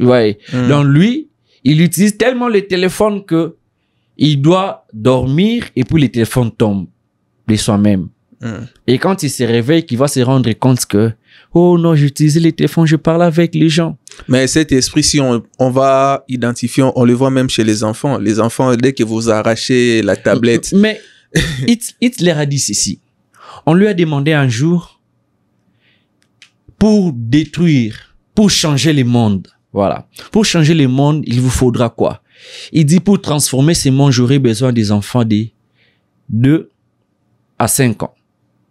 Ouais. Donc lui, il utilise tellement le téléphone que il doit dormir et puis le téléphone tombe de soi-même. Et quand il se réveille, qu'il va se rendre compte que oh non, j'utilisais le téléphone, je parle avec les gens. Mais cet esprit, si on va identifier, on le voit même chez les enfants. Les enfants, dès que vous arrachez la tablette. Mais Hitler a dit ceci. On lui a demandé un jour pour détruire, pour changer le monde. Voilà. Pour changer le monde, il vous faudra quoi? Il dit pour transformer ce monde, j'aurai besoin des enfants de 2 à 5 ans.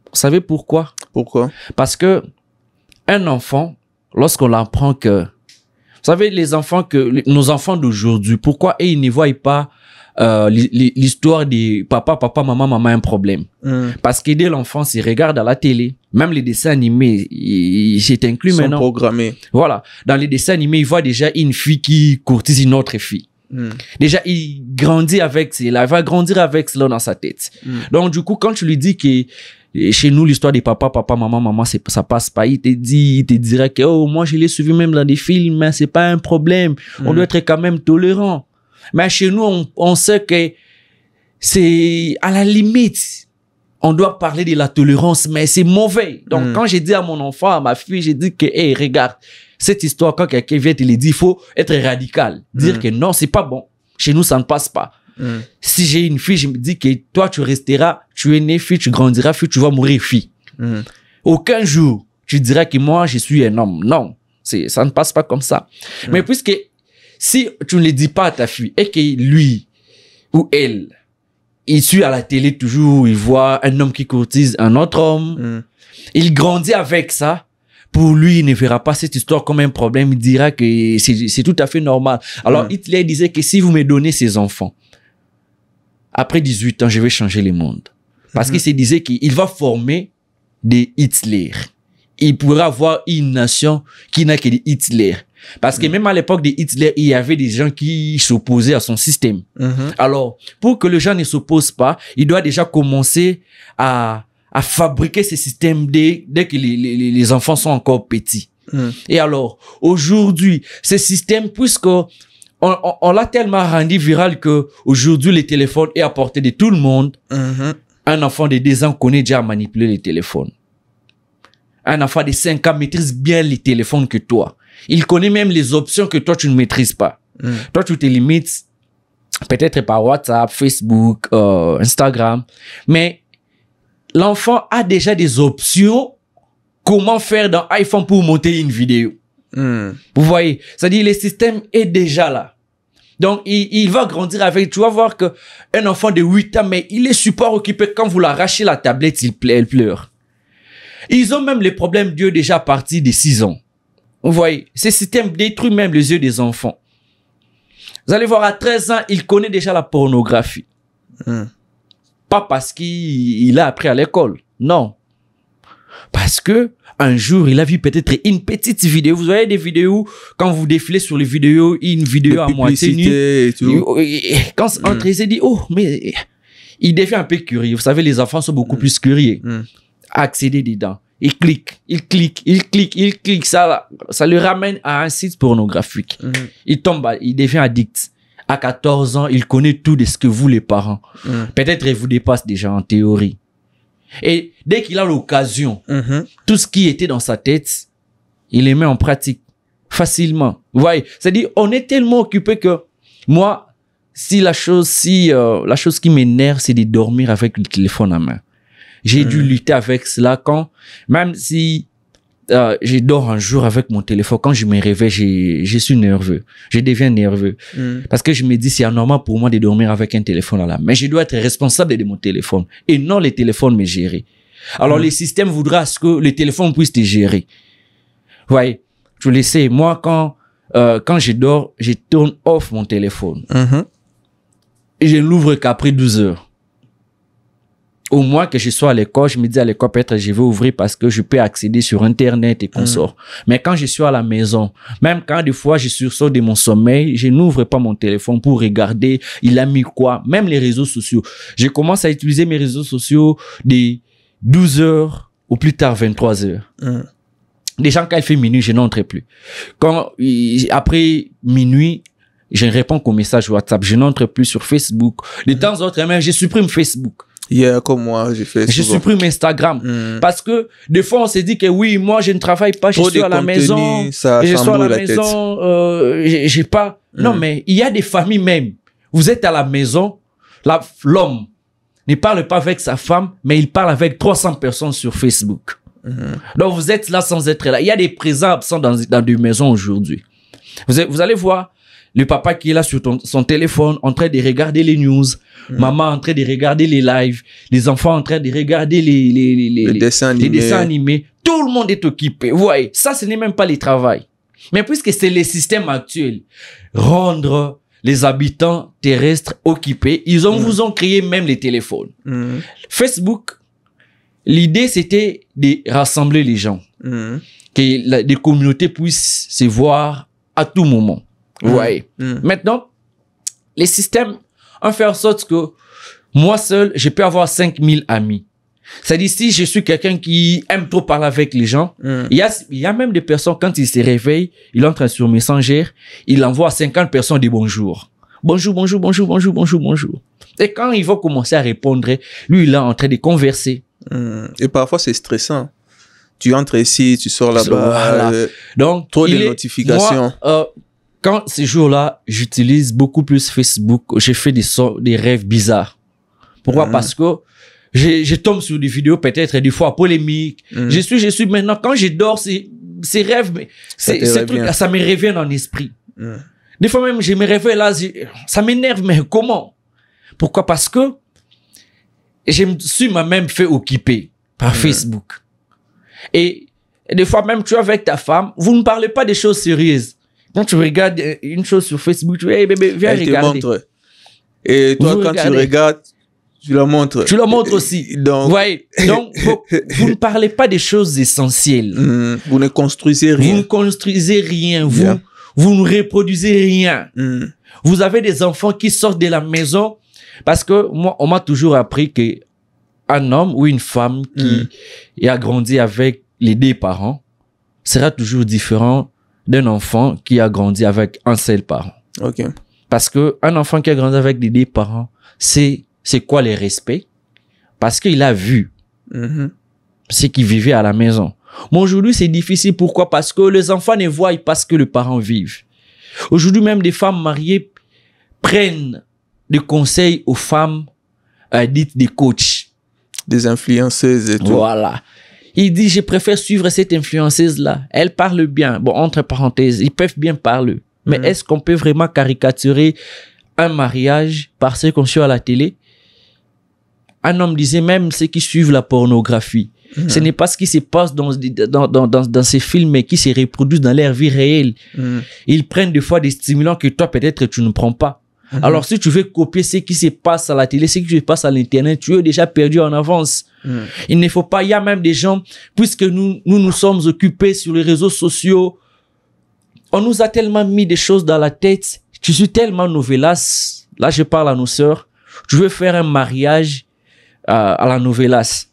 Vous savez pourquoi? Pourquoi? Parce que un enfant, lorsqu'on apprend que... Vous savez, nos enfants d'aujourd'hui, pourquoi ils ne voient pas l'histoire de papa, maman, un problème? Parce que dès l'enfance, ils regardent à la télé. Même les dessins animés, c'est inclus maintenant. Ils sont programmés. Voilà. Dans les dessins animés, ils voient déjà une fille qui courtise une autre fille. Déjà, il grandit avec cela. Il va grandir avec cela dans sa tête. Donc, du coup, quand tu lui dis que chez nous, l'histoire des papa, maman, ça passe pas, il te dira que, oh, moi, je l'ai suivi même dans des films, mais c'est pas un problème. On doit être quand même tolérant. Mais chez nous, on sait que c'est à la limite. On doit parler de la tolérance, mais c'est mauvais. Donc, quand j'ai dit à mon enfant, à ma fille, j'ai dit que, hey, regarde, cette histoire, quand quelqu'un vient te le dire, il faut être radical. Dire que non, c'est pas bon. Chez nous, ça ne passe pas. Si j'ai une fille, je me dis que toi, tu resteras, tu es né fille, tu grandiras fille, tu vas mourir fille. Aucun jour, tu diras que moi, je suis un homme. Non, ça ne passe pas comme ça. Mais puisque si tu ne le dis pas à ta fille et que lui ou elle, il suit à la télé toujours, il voit un homme qui courtise un autre homme, il grandit avec ça. Pour lui, il ne verra pas cette histoire comme un problème. Il dira que c'est tout à fait normal. Alors, Hitler disait que si vous me donnez ces enfants, après 18 ans, je vais changer le monde. Parce qu'il se disait qu'il va former des Hitler. Il pourra avoir une nation qui n'a que des Hitler. Parce que même à l'époque de Hitler, il y avait des gens qui s'opposaient à son système. Alors, pour que les gens ne s'opposent pas, il doit déjà commencer à fabriquer ces systèmes dès que les enfants sont encore petits. Et alors, aujourd'hui, ces systèmes, puisqu'on l'a tellement rendu viral que aujourd'hui le téléphone est à portée de tout le monde. Un enfant de 2 ans connaît déjà manipuler les téléphones. Un enfant de 5 ans maîtrise bien les téléphones que toi. Il connaît même les options que toi, tu ne maîtrises pas. Toi, tu te limites peut-être par WhatsApp, Facebook, Instagram. Mais l'enfant a déjà des options comment faire dans iPhone pour monter une vidéo. Vous voyez? C'est-à-dire, le système est déjà là. Donc, il va grandir avec... Tu vas voir que un enfant de 8 ans, mais il est super occupé. Quand vous l'arrachez la tablette, il pleure. Ils ont même les problèmes d'yeux déjà à partir de 6 ans. Vous voyez? Ce système détruit même les yeux des enfants. Vous allez voir, à 13 ans, il connaît déjà la pornographie. Pas parce qu'il a appris à l'école. Non. Parce que un jour, il a vu peut-être une petite vidéo. Vous voyez des vidéos, quand vous défilez sur les vidéos, une vidéo à moitié nue. Et tout. Quand entre, il s'est dit, oh, mais il devient un peu curieux. Vous savez, les enfants sont beaucoup plus curieux. Accéder dedans. Il clique. Ça le ramène à un site pornographique. Il tombe, il devient addict. À 14 ans, il connaît tout de ce que vous, les parents. Peut-être il vous dépasse déjà en théorie. Et dès qu'il a l'occasion, tout ce qui était dans sa tête, il les met en pratique facilement. Vous voyez, c'est-à-dire, on est tellement occupé que moi, la chose qui m'énerve, c'est de dormir avec le téléphone en main. J'ai dû lutter avec cela même si je dors un jour avec mon téléphone, quand je me réveille, je suis nerveux. Je deviens nerveux. Parce que je me dis, c'est anormal pour moi de dormir avec un téléphone à la main. Mais je dois être responsable de mon téléphone et non le téléphone me gérer. Alors, le système voudra à ce que le téléphone puisse te gérer. Vous voyez, je le sais. Moi, quand je dors, je tourne off mon téléphone. Et je l'ouvre qu'après 12 heures. Au moins que je sois à l'école, je me dis à l'école, peut-être je vais ouvrir parce que je peux accéder sur Internet et consorts. Mais quand je suis à la maison, même quand des fois je sursaute de mon sommeil, je n'ouvre pas mon téléphone pour regarder, il a mis quoi, même les réseaux sociaux. Je commence à utiliser mes réseaux sociaux des 12 heures ou plus tard 23 heures. Déjà, quand il fait minuit, je n'entre plus. Après minuit, je réponds qu'aux messages WhatsApp. Je n'entre plus sur Facebook. De temps en temps, même, je supprime Facebook. Comme moi, j'ai fait je supprime Instagram. Parce que des fois, on se dit que oui, moi, je ne travaille pas, je suis à la maison. Je suis à la maison, j'ai pas... Non, mais il y a des familles même. Vous êtes à la maison, l'homme ne parle pas avec sa femme, mais il parle avec 300 personnes sur Facebook. Donc, vous êtes là sans être là. Il y a des présents absents dans des maisons aujourd'hui. Vous allez voir le papa qui est là sur son téléphone en train de regarder les news, maman en train de regarder les lives, les enfants en train de regarder les dessins animés. Tout le monde est occupé. Vous voyez, ça, ce n'est même pas le travail. Mais puisque c'est le système actuel, rendre les habitants terrestres occupés, vous ont créé même les téléphones. Facebook, l'idée, c'était de rassembler les gens. Que des communautés puissent se voir à tout moment. Vous voyez. Maintenant, les systèmes ont fait en sorte que moi seul, je peux avoir 5000 amis. C'est-à-dire, si je suis quelqu'un qui aime trop parler avec les gens, il y a même des personnes, quand ils se réveillent, ils entrent sur Messenger, ils envoient à 50 personnes des bonjours. Bonjour. Et quand ils vont commencer à répondre, lui, il est en train de converser. Et parfois, c'est stressant. Tu entres ici, tu sors là-bas. Voilà. Donc, trop de notifications. Moi, quand ces jours-là, j'utilise beaucoup plus Facebook. J'ai fait des rêves bizarres. Pourquoi? Parce que je tombe sur des vidéos peut-être des fois polémiques. Je suis maintenant, quand je dors, ces rêves, ces trucs, ça me revient dans l'esprit. Des fois même, je me réveille là, ça m'énerve, mais comment? Pourquoi? Parce que je me suis moi-même fait occuper par Facebook. Et des fois même, tu es avec ta femme, vous ne parlez pas des choses sérieuses. Quand tu regardes une chose sur Facebook, tu dis, hey bébé, viens regarder. Te montre. Et toi, quand tu regardes, tu la montres. Tu la montres aussi. Donc, vous ne parlez pas des choses essentielles. Vous ne construisez rien. Vous ne construisez rien. Vous ne reproduisez rien. Vous avez des enfants qui sortent de la maison parce que moi, on m'a toujours appris que un homme ou une femme qui a grandi avec les deux parents sera toujours différent d'un enfant qui a grandi avec un seul parent. Parce que un enfant qui a grandi avec les deux parents, c'est quoi le respect? Parce qu'il a vu ce qui vivait à la maison. Mais aujourd'hui, c'est difficile. Pourquoi? Parce que les enfants ne voient pas ce que les parents vivent. Aujourd'hui, même des femmes mariées prennent des conseils aux femmes dites des coachs. Des influenceuses et tout. Voilà. Il dit, je préfère suivre cette influenceuse-là. Elle parle bien. Bon, entre parenthèses, ils peuvent bien parler. Mais est-ce qu'on peut vraiment caricaturer un mariage parce qu'on suit à la télé? Un homme disait même ceux qui suivent la pornographie. Ce n'est pas ce qui se passe dans ces films, mais qui se reproduisent dans leur vie réelle. Ils prennent des fois des stimulants que toi, peut-être, tu ne prends pas. Alors, si tu veux copier ce qui se passe à la télé, ce qui se passe à l'Internet, tu es déjà perdu en avance. Il ne faut pas, il y a même des gens, puisque nous sommes occupés sur les réseaux sociaux, on nous a tellement mis des choses dans la tête, je suis tellement novellasse, là je parle à nos sœurs, tu veux faire un mariage à la novelas.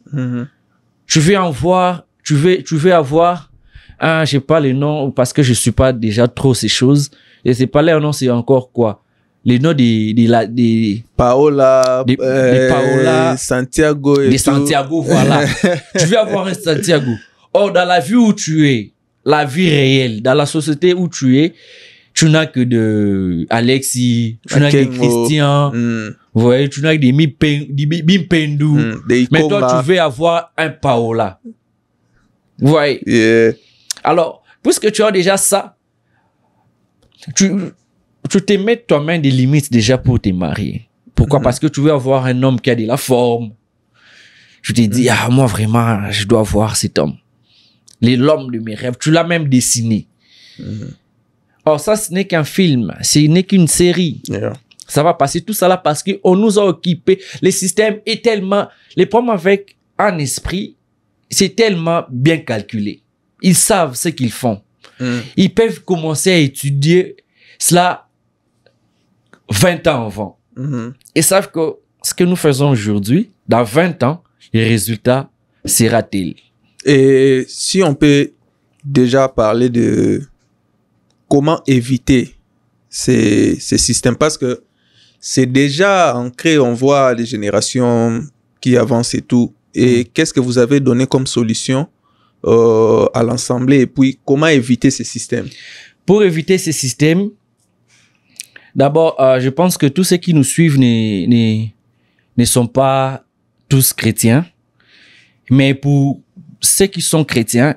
Tu veux avoir, je sais pas les noms, parce que je suis pas déjà trop ces choses. Et c'est pas les noms, c'est encore quoi? Les noms des Paola, des Paola, Santiago et des tout. Santiago, voilà. Tu veux avoir un Santiago. Or, dans la vie où tu es, la vie réelle, dans la société où tu es, tu n'as que de Alexis, tu n'as que de Christian, vous voyez, tu n'as que des Bimpendu. Mais toi, tu veux avoir un Paola. Vous voyez? Yeah. Alors, puisque tu as déjà ça, tu te mets toi-même des limites déjà pour te marier. Pourquoi? Parce que tu veux avoir un homme qui a de la forme. Tu te dis, moi vraiment, je dois avoir cet homme. L'homme de mes rêves. Tu l'as même dessiné. Or, ça, ce n'est qu'un film. Ce n'est qu'une série. Yeah. Ça va passer tout ça là parce qu'on nous a occupé. Le système est tellement... Les problèmes avec un esprit, c'est tellement bien calculé. Ils savent ce qu'ils font. Ils peuvent commencer à étudier cela 20 ans avant. Ils savent que ce que nous faisons aujourd'hui, dans 20 ans, le résultat sera-t-il. Et si on peut déjà parler de comment éviter ces systèmes, parce que c'est déjà ancré, on voit les générations qui avancent et tout. Et qu'est-ce que vous avez donné comme solution à l'Assemblée, et puis comment éviter ces systèmes? Pour éviter ces systèmes, d'abord, je pense que tous ceux qui nous suivent ne sont pas tous chrétiens. Mais pour ceux qui sont chrétiens...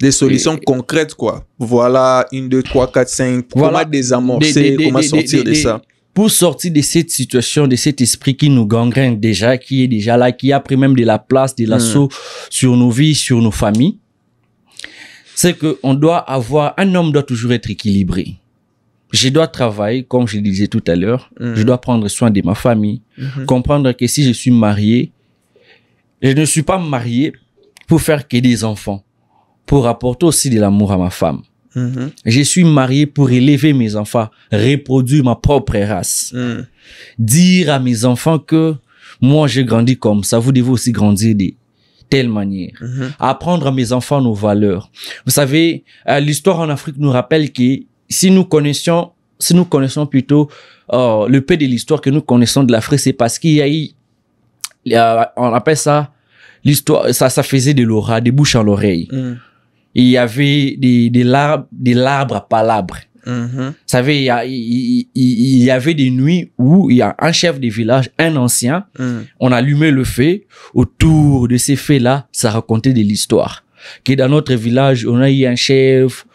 Des solutions concrètes, quoi. Voilà, 1, 2, 3, 4, 5. Voilà, comment désamorcer, comment sortir de ça? Pour sortir de cette situation, de cet esprit qui nous gangrène déjà, qui est déjà là, qui a pris même de la place, de l'assaut sur nos vies, sur nos familles, c'est qu'on doit avoir... Un homme doit toujours être équilibré. Je dois travailler, comme je le disais tout à l'heure. Je dois prendre soin de ma famille. Comprendre que si je suis marié, je ne suis pas marié pour faire que des enfants, pour apporter aussi de l'amour à ma femme. Je suis marié pour élever mes enfants, reproduire ma propre race. Dire à mes enfants que moi j'ai grandi comme ça, vous devez aussi grandir de telle manière. Apprendre à mes enfants nos valeurs. Vous savez, l'histoire en Afrique nous rappelle que si nous connaissions plutôt le peu de l'histoire que nous connaissons de l'Afrique, c'est parce qu'il y a eu, on appelle ça l'histoire, ça faisait de l'aura, des bouches à l'oreille. Il y avait des labres à palabres. Vous savez, il y avait des nuits où il y a un chef de village, un ancien, on allumait le feu. Autour de ces feux-là, ça racontait de l'histoire. Que dans notre village, on a eu un chef,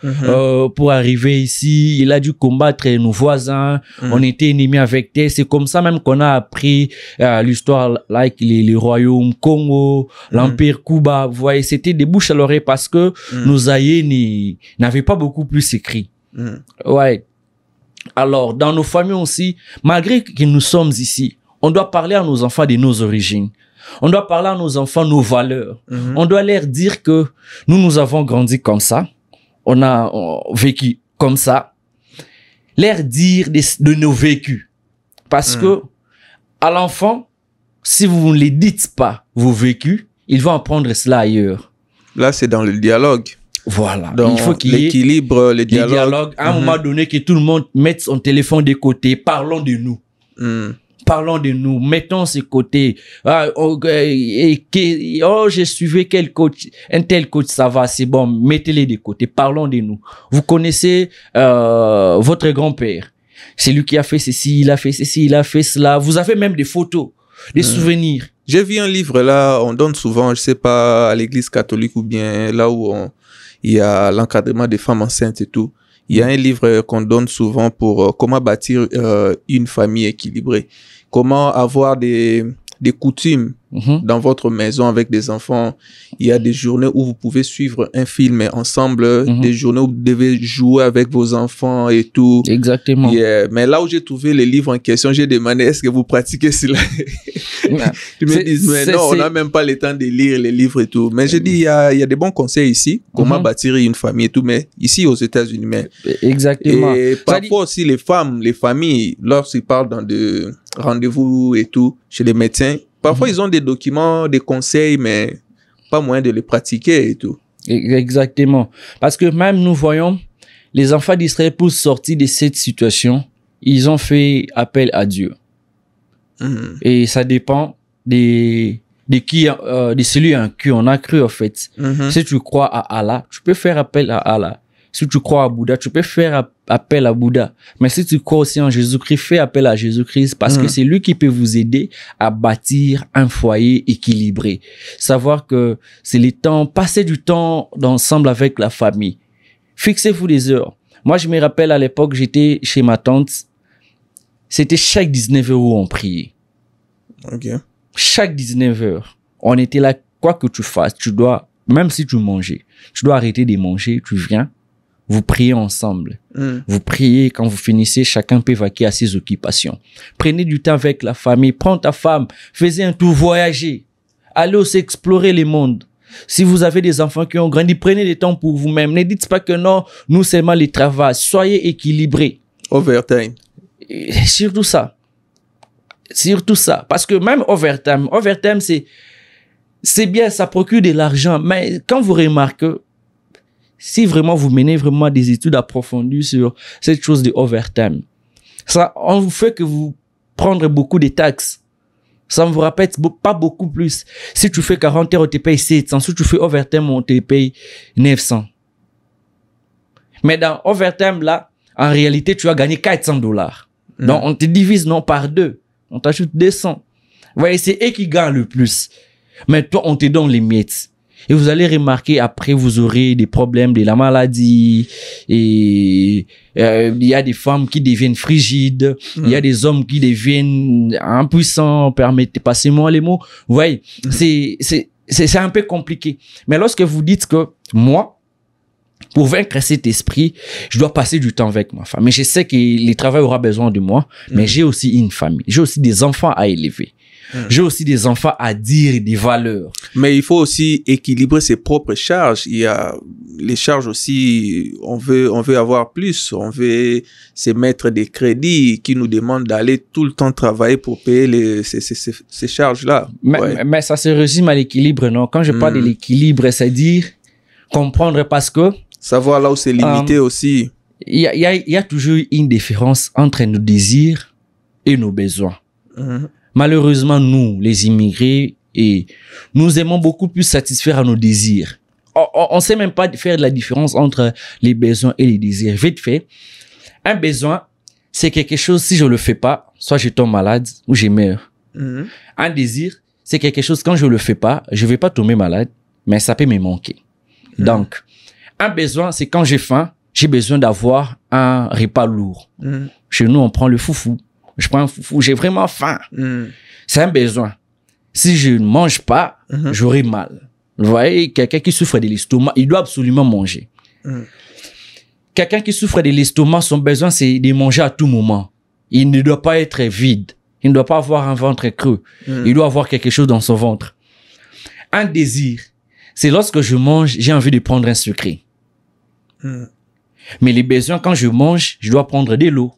pour arriver ici, il a dû combattre nos voisins, on était ennemis avec eux. C'est comme ça même qu'on a appris l'histoire, like les royaumes Congo, l'empire Cuba. Vous voyez, c'était des bouches à l'oreille parce que nos aïeux n'avaient pas beaucoup plus écrit. Ouais. Alors, dans nos familles aussi, malgré que nous sommes ici, on doit parler à nos enfants de nos origines. On doit parler à nos enfants nos valeurs. On doit leur dire que nous avons grandi comme ça. On a vécu comme ça. Leur dire de nos vécus. Parce que à l'enfant, si vous ne les dites pas vos vécus, ils vont apprendre cela ailleurs. Là, c'est dans le dialogue. Voilà. Donc, il faut qu'il y ait l'équilibre, le dialogue. À un moment donné, que tout le monde mette son téléphone de côté. Parlons de nous. Parlons de nous, mettons ce côté. Je suivais quel coach, un tel coach, ça va, c'est bon, mettez-les de côté, parlons de nous. Vous connaissez votre grand-père, c'est lui qui a fait ceci, il a fait ceci, il a fait cela. Vous avez même des photos, des souvenirs. J'ai vu un livre là, on donne souvent, je sais pas, à l'église catholique ou bien là où il y a l'encadrement des femmes enceintes et tout. Il y a un livre qu'on donne souvent pour comment bâtir une famille équilibrée. Comment avoir des coutumes dans votre maison avec des enfants. Il y a des journées où vous pouvez suivre un film ensemble, des journées où vous devez jouer avec vos enfants et tout. Exactement. Mais là où j'ai trouvé les livres en question, j'ai demandé est-ce que vous pratiquez cela? Tu me dis, mais non, on n'a même pas le temps de lire les livres et tout. Mais j'ai dit, il y a des bons conseils ici, comment bâtir une famille et tout, mais ici aux États-Unis. Mais... Exactement. Et parfois aussi, les femmes, les familles, lorsqu'ils parlent dans de rendez-vous et tout, chez les médecins, parfois ils ont des documents, des conseils, mais pas moyen de les pratiquer et tout. Exactement. Parce que même nous voyons, les enfants d'Israël, pour sortir de cette situation, ils ont fait appel à Dieu. Et ça dépend de celui en qui on a cru, en fait. Si tu crois à Allah, tu peux faire appel à Allah. Si tu crois à Bouddha, tu peux faire appel à Bouddha. Mais si tu crois aussi en Jésus-Christ, fais appel à Jésus-Christ parce que c'est lui qui peut vous aider à bâtir un foyer équilibré. Savoir que c'est le temps, passer du temps ensemble avec la famille. Fixez-vous des heures. Moi, je me rappelle à l'époque, j'étais chez ma tante. C'était chaque 19h où on priait. Okay. Chaque 19h, on était là, quoi que tu fasses, tu dois, même si tu mangeais, tu dois arrêter de manger, tu viens, vous priez ensemble. Vous priez, quand vous finissez, chacun peut vaquer à ses occupations. Prenez du temps avec la famille, prends ta femme, faites un tour, voyager, allez aussi explorer le monde. Si vous avez des enfants qui ont grandi, prenez du temps pour vous-même. Ne dites pas que non, nous seulement les travail. Soyez équilibrés. Overtime. Et surtout ça. Surtout ça. Parce que même overtime, c'est bien, ça procure de l'argent. Mais quand vous remarquez, si vraiment vous menez vraiment des études approfondies sur cette chose de overtime, ça, on vous fait que vous prendre beaucoup de taxes. Ça ne vous rappelle pas beaucoup plus. Si tu fais 40 heures, on te paye 700. Si tu fais overtime, on te paye 900. Mais dans overtime, là, en réalité, tu as gagné $400. Donc, on te divise non par 2. On t'ajoute 200. Vous voyez, c'est eux qui gagnent le plus. Mais toi, on te donne les miettes. Et vous allez remarquer, après, vous aurez des problèmes de la maladie. Et il y a des femmes qui deviennent frigides. Il y a des hommes qui deviennent impuissants. Passez-moi les mots. Vous voyez, c'est un peu compliqué. Mais lorsque vous dites que moi, pour vaincre cet esprit, je dois passer du temps avec ma femme. Mais je sais que le travail aura besoin de moi. Mais j'ai aussi une famille. J'ai aussi des enfants à élever. J'ai aussi des enfants à dire des valeurs. Mais il faut aussi équilibrer ses propres charges. Il y a les charges aussi, on veut avoir plus. On veut se mettre des crédits qui nous demandent d'aller tout le temps travailler pour payer ces charges-là. Mais ça se résume à l'équilibre, non? Quand je parle de l'équilibre, c'est dire comprendre parce que... Savoir là où c'est limité aussi. Il y a toujours une différence entre nos désirs et nos besoins. Malheureusement, nous, les immigrés, nous aimons beaucoup plus satisfaire à nos désirs. On ne sait même pas faire de la différence entre les besoins et les désirs. Vite fait, un besoin, c'est quelque chose, si je ne le fais pas, soit je tombe malade ou je meurs. Un désir, c'est quelque chose, quand je ne le fais pas, je ne vais pas tomber malade, mais ça peut me manquer. Donc, un besoin, c'est quand j'ai faim, j'ai besoin d'avoir un repas lourd. Chez nous, on prend le foufou. Je prends un foufou, j'ai vraiment faim. C'est un besoin. Si je ne mange pas, j'aurai mal. Vous voyez, quelqu'un qui souffre de l'estomac, il doit absolument manger. Quelqu'un qui souffre de l'estomac, son besoin, c'est de manger à tout moment. Il ne doit pas être vide. Il ne doit pas avoir un ventre creux. Il doit avoir quelque chose dans son ventre. Un désir, c'est lorsque je mange, j'ai envie de prendre un sucré. Mais les besoins, quand je mange, je dois prendre de l'eau.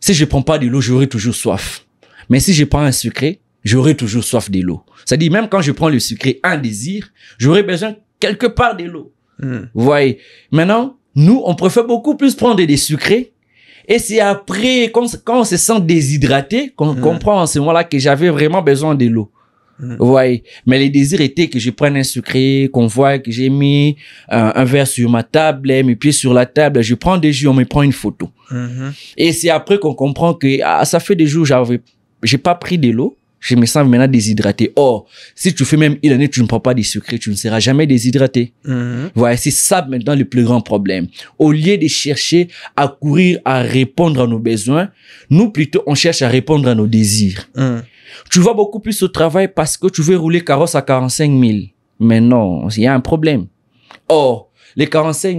Si je prends pas de l'eau, j'aurai toujours soif. Mais si je prends un sucré, j'aurai toujours soif de l'eau. C'est-à-dire, même quand je prends le sucré, un désir, j'aurai besoin quelque part de l'eau. Vous voyez? Maintenant, nous, on préfère beaucoup plus prendre des sucrés. Et c'est après, quand on se sent déshydraté, qu'on comprend en ce moment-là que j'avais vraiment besoin de l'eau. Vous voyez? Mais les désirs étaient que je prenne un sucré, qu'on voit que j'ai mis un verre sur ma table, mes pieds sur la table, je prends des jus, on me prend une photo. Et c'est après qu'on comprend que ça fait des jours j'ai pas pris de l'eau, je me sens maintenant déshydraté. Or, si tu fais même une année, tu ne prends pas des sucrés, tu ne seras jamais déshydraté. Voilà, c'est ça maintenant le plus grand problème. Au lieu de chercher à courir, à répondre à nos besoins, nous plutôt on cherche à répondre à nos désirs. Tu vas beaucoup plus au travail parce que tu veux rouler carrosse à 45 000. Mais non, il y a un problème. Or, les 45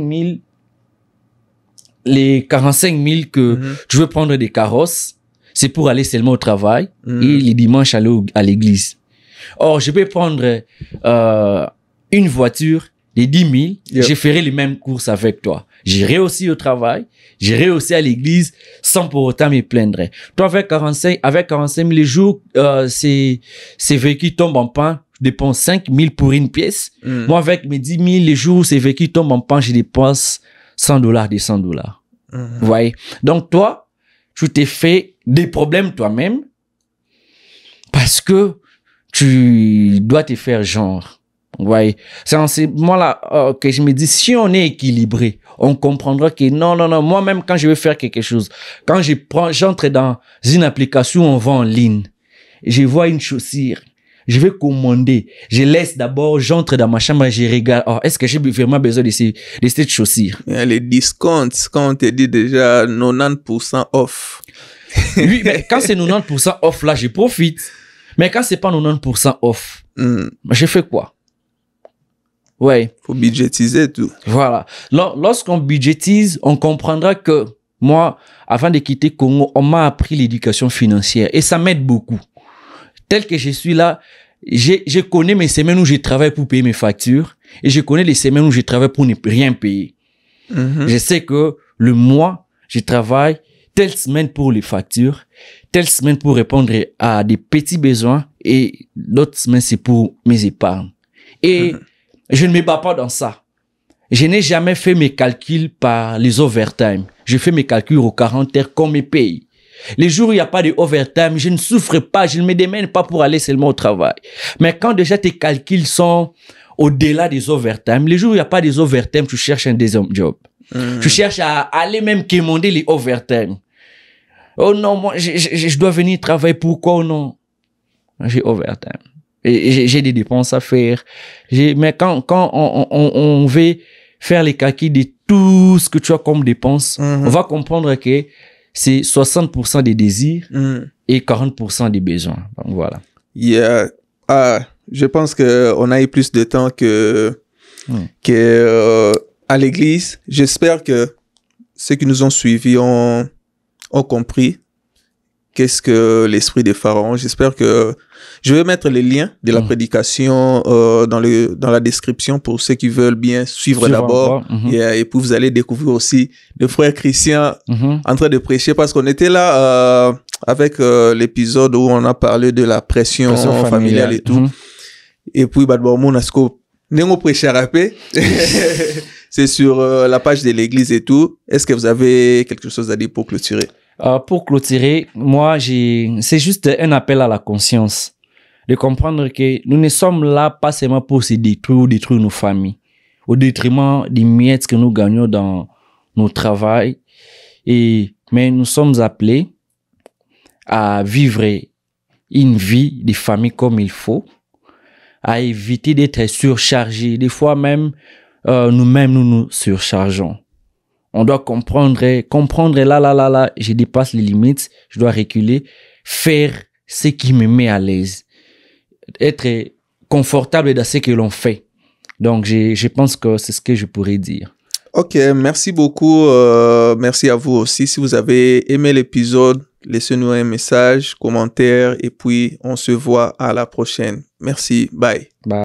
000 que tu veux prendre des carrosses, c'est pour aller seulement au travail et les dimanches aller à l'église. Or, je peux prendre une voiture de 10 000, je ferai les mêmes courses avec toi. J'irai aussi au travail, j'irai aussi à l'église sans pour autant me plaindre. Toi, avec 45 000, les jours, ces véhicules tombent en panne, je dépense 5 000 pour une pièce. Moi, avec mes 10 000, les jours où ces véhicules tombent en panne, je dépense $100, des $100. Vous voyez? Donc, toi, tu t'es fait des problèmes toi-même parce que tu dois te faire genre. Ouais, c'est en ces moments-là que je me dis, si on est équilibré, on comprendra que non, moi-même, quand je veux faire quelque chose, quand j'entre dans une application où on vend en ligne, je vois une chaussure, je vais commander, je laisse d'abord, j'entre dans ma chambre et je regarde, est-ce que j'ai vraiment besoin de cette chaussure? Les discounts, quand on te dit déjà 90% off. Oui, mais quand c'est 90% off, là, je profite. Mais quand c'est pas 90% off, je fais quoi? Ouais. Faut budgétiser tout. Voilà. Lorsqu'on budgétise, on comprendra que moi, avant de quitter Congo, on m'a appris l'éducation financière et ça m'aide beaucoup. Tel que je suis là, je connais mes semaines où je travaille pour payer mes factures et je connais les semaines où je travaille pour ne rien payer. Je sais que le mois, je travaille telle semaine pour les factures, telle semaine pour répondre à des petits besoins et l'autre semaine, c'est pour mes épargnes. Et je ne me bats pas dans ça. Je n'ai jamais fait mes calculs par les overtime. Je fais mes calculs aux 40 heures qu'on me paye. Les jours où il n'y a pas de overtime, je ne souffre pas, je ne me démène pas pour aller seulement au travail. Mais quand déjà tes calculs sont au-delà des overtime, les jours où il n'y a pas des overtime, tu cherches un deuxième job. Tu cherches à aller même commander les overtime. Oh non, moi, je dois venir travailler. Pourquoi? Oh non, j'ai overtime. Et j'ai des dépenses à faire. Mais quand on veut faire les calculs de tout ce que tu as comme dépenses, on va comprendre que c'est 60% des désirs et 40% des besoins. Donc voilà. Je pense qu'on a eu plus de temps que à l'église. J'espère que ceux qui nous ont suivis ont compris qu'est-ce que l'esprit des pharaons. J'espère que je vais mettre les liens de la prédication dans la description pour ceux qui veulent bien suivre d'abord. Et puis vous allez découvrir aussi le frère Christian en train de prêcher, parce qu'on était là avec l'épisode où on a parlé de la pression familiale et tout. Et puis c'est sur la page de l'église et tout. Est-ce que vous avez quelque chose à dire pour clôturer? Pour clôturer, moi, c'est juste un appel à la conscience. De comprendre que nous ne sommes là pas seulement pour se détruire ou détruire nos familles, au détriment des miettes que nous gagnons dans nos travails. Mais nous sommes appelés à vivre une vie de famille comme il faut, à éviter d'être surchargés. Des fois même, nous-mêmes, nous surchargeons. On doit comprendre là, je dépasse les limites, je dois reculer, faire ce qui me met à l'aise, être confortable dans ce que l'on fait. Donc, je pense que c'est ce que je pourrais dire. Ok, merci beaucoup. Merci à vous aussi. Si vous avez aimé l'épisode, laissez-nous un message, commentaire, et puis on se voit à la prochaine. Merci. Bye. Bye.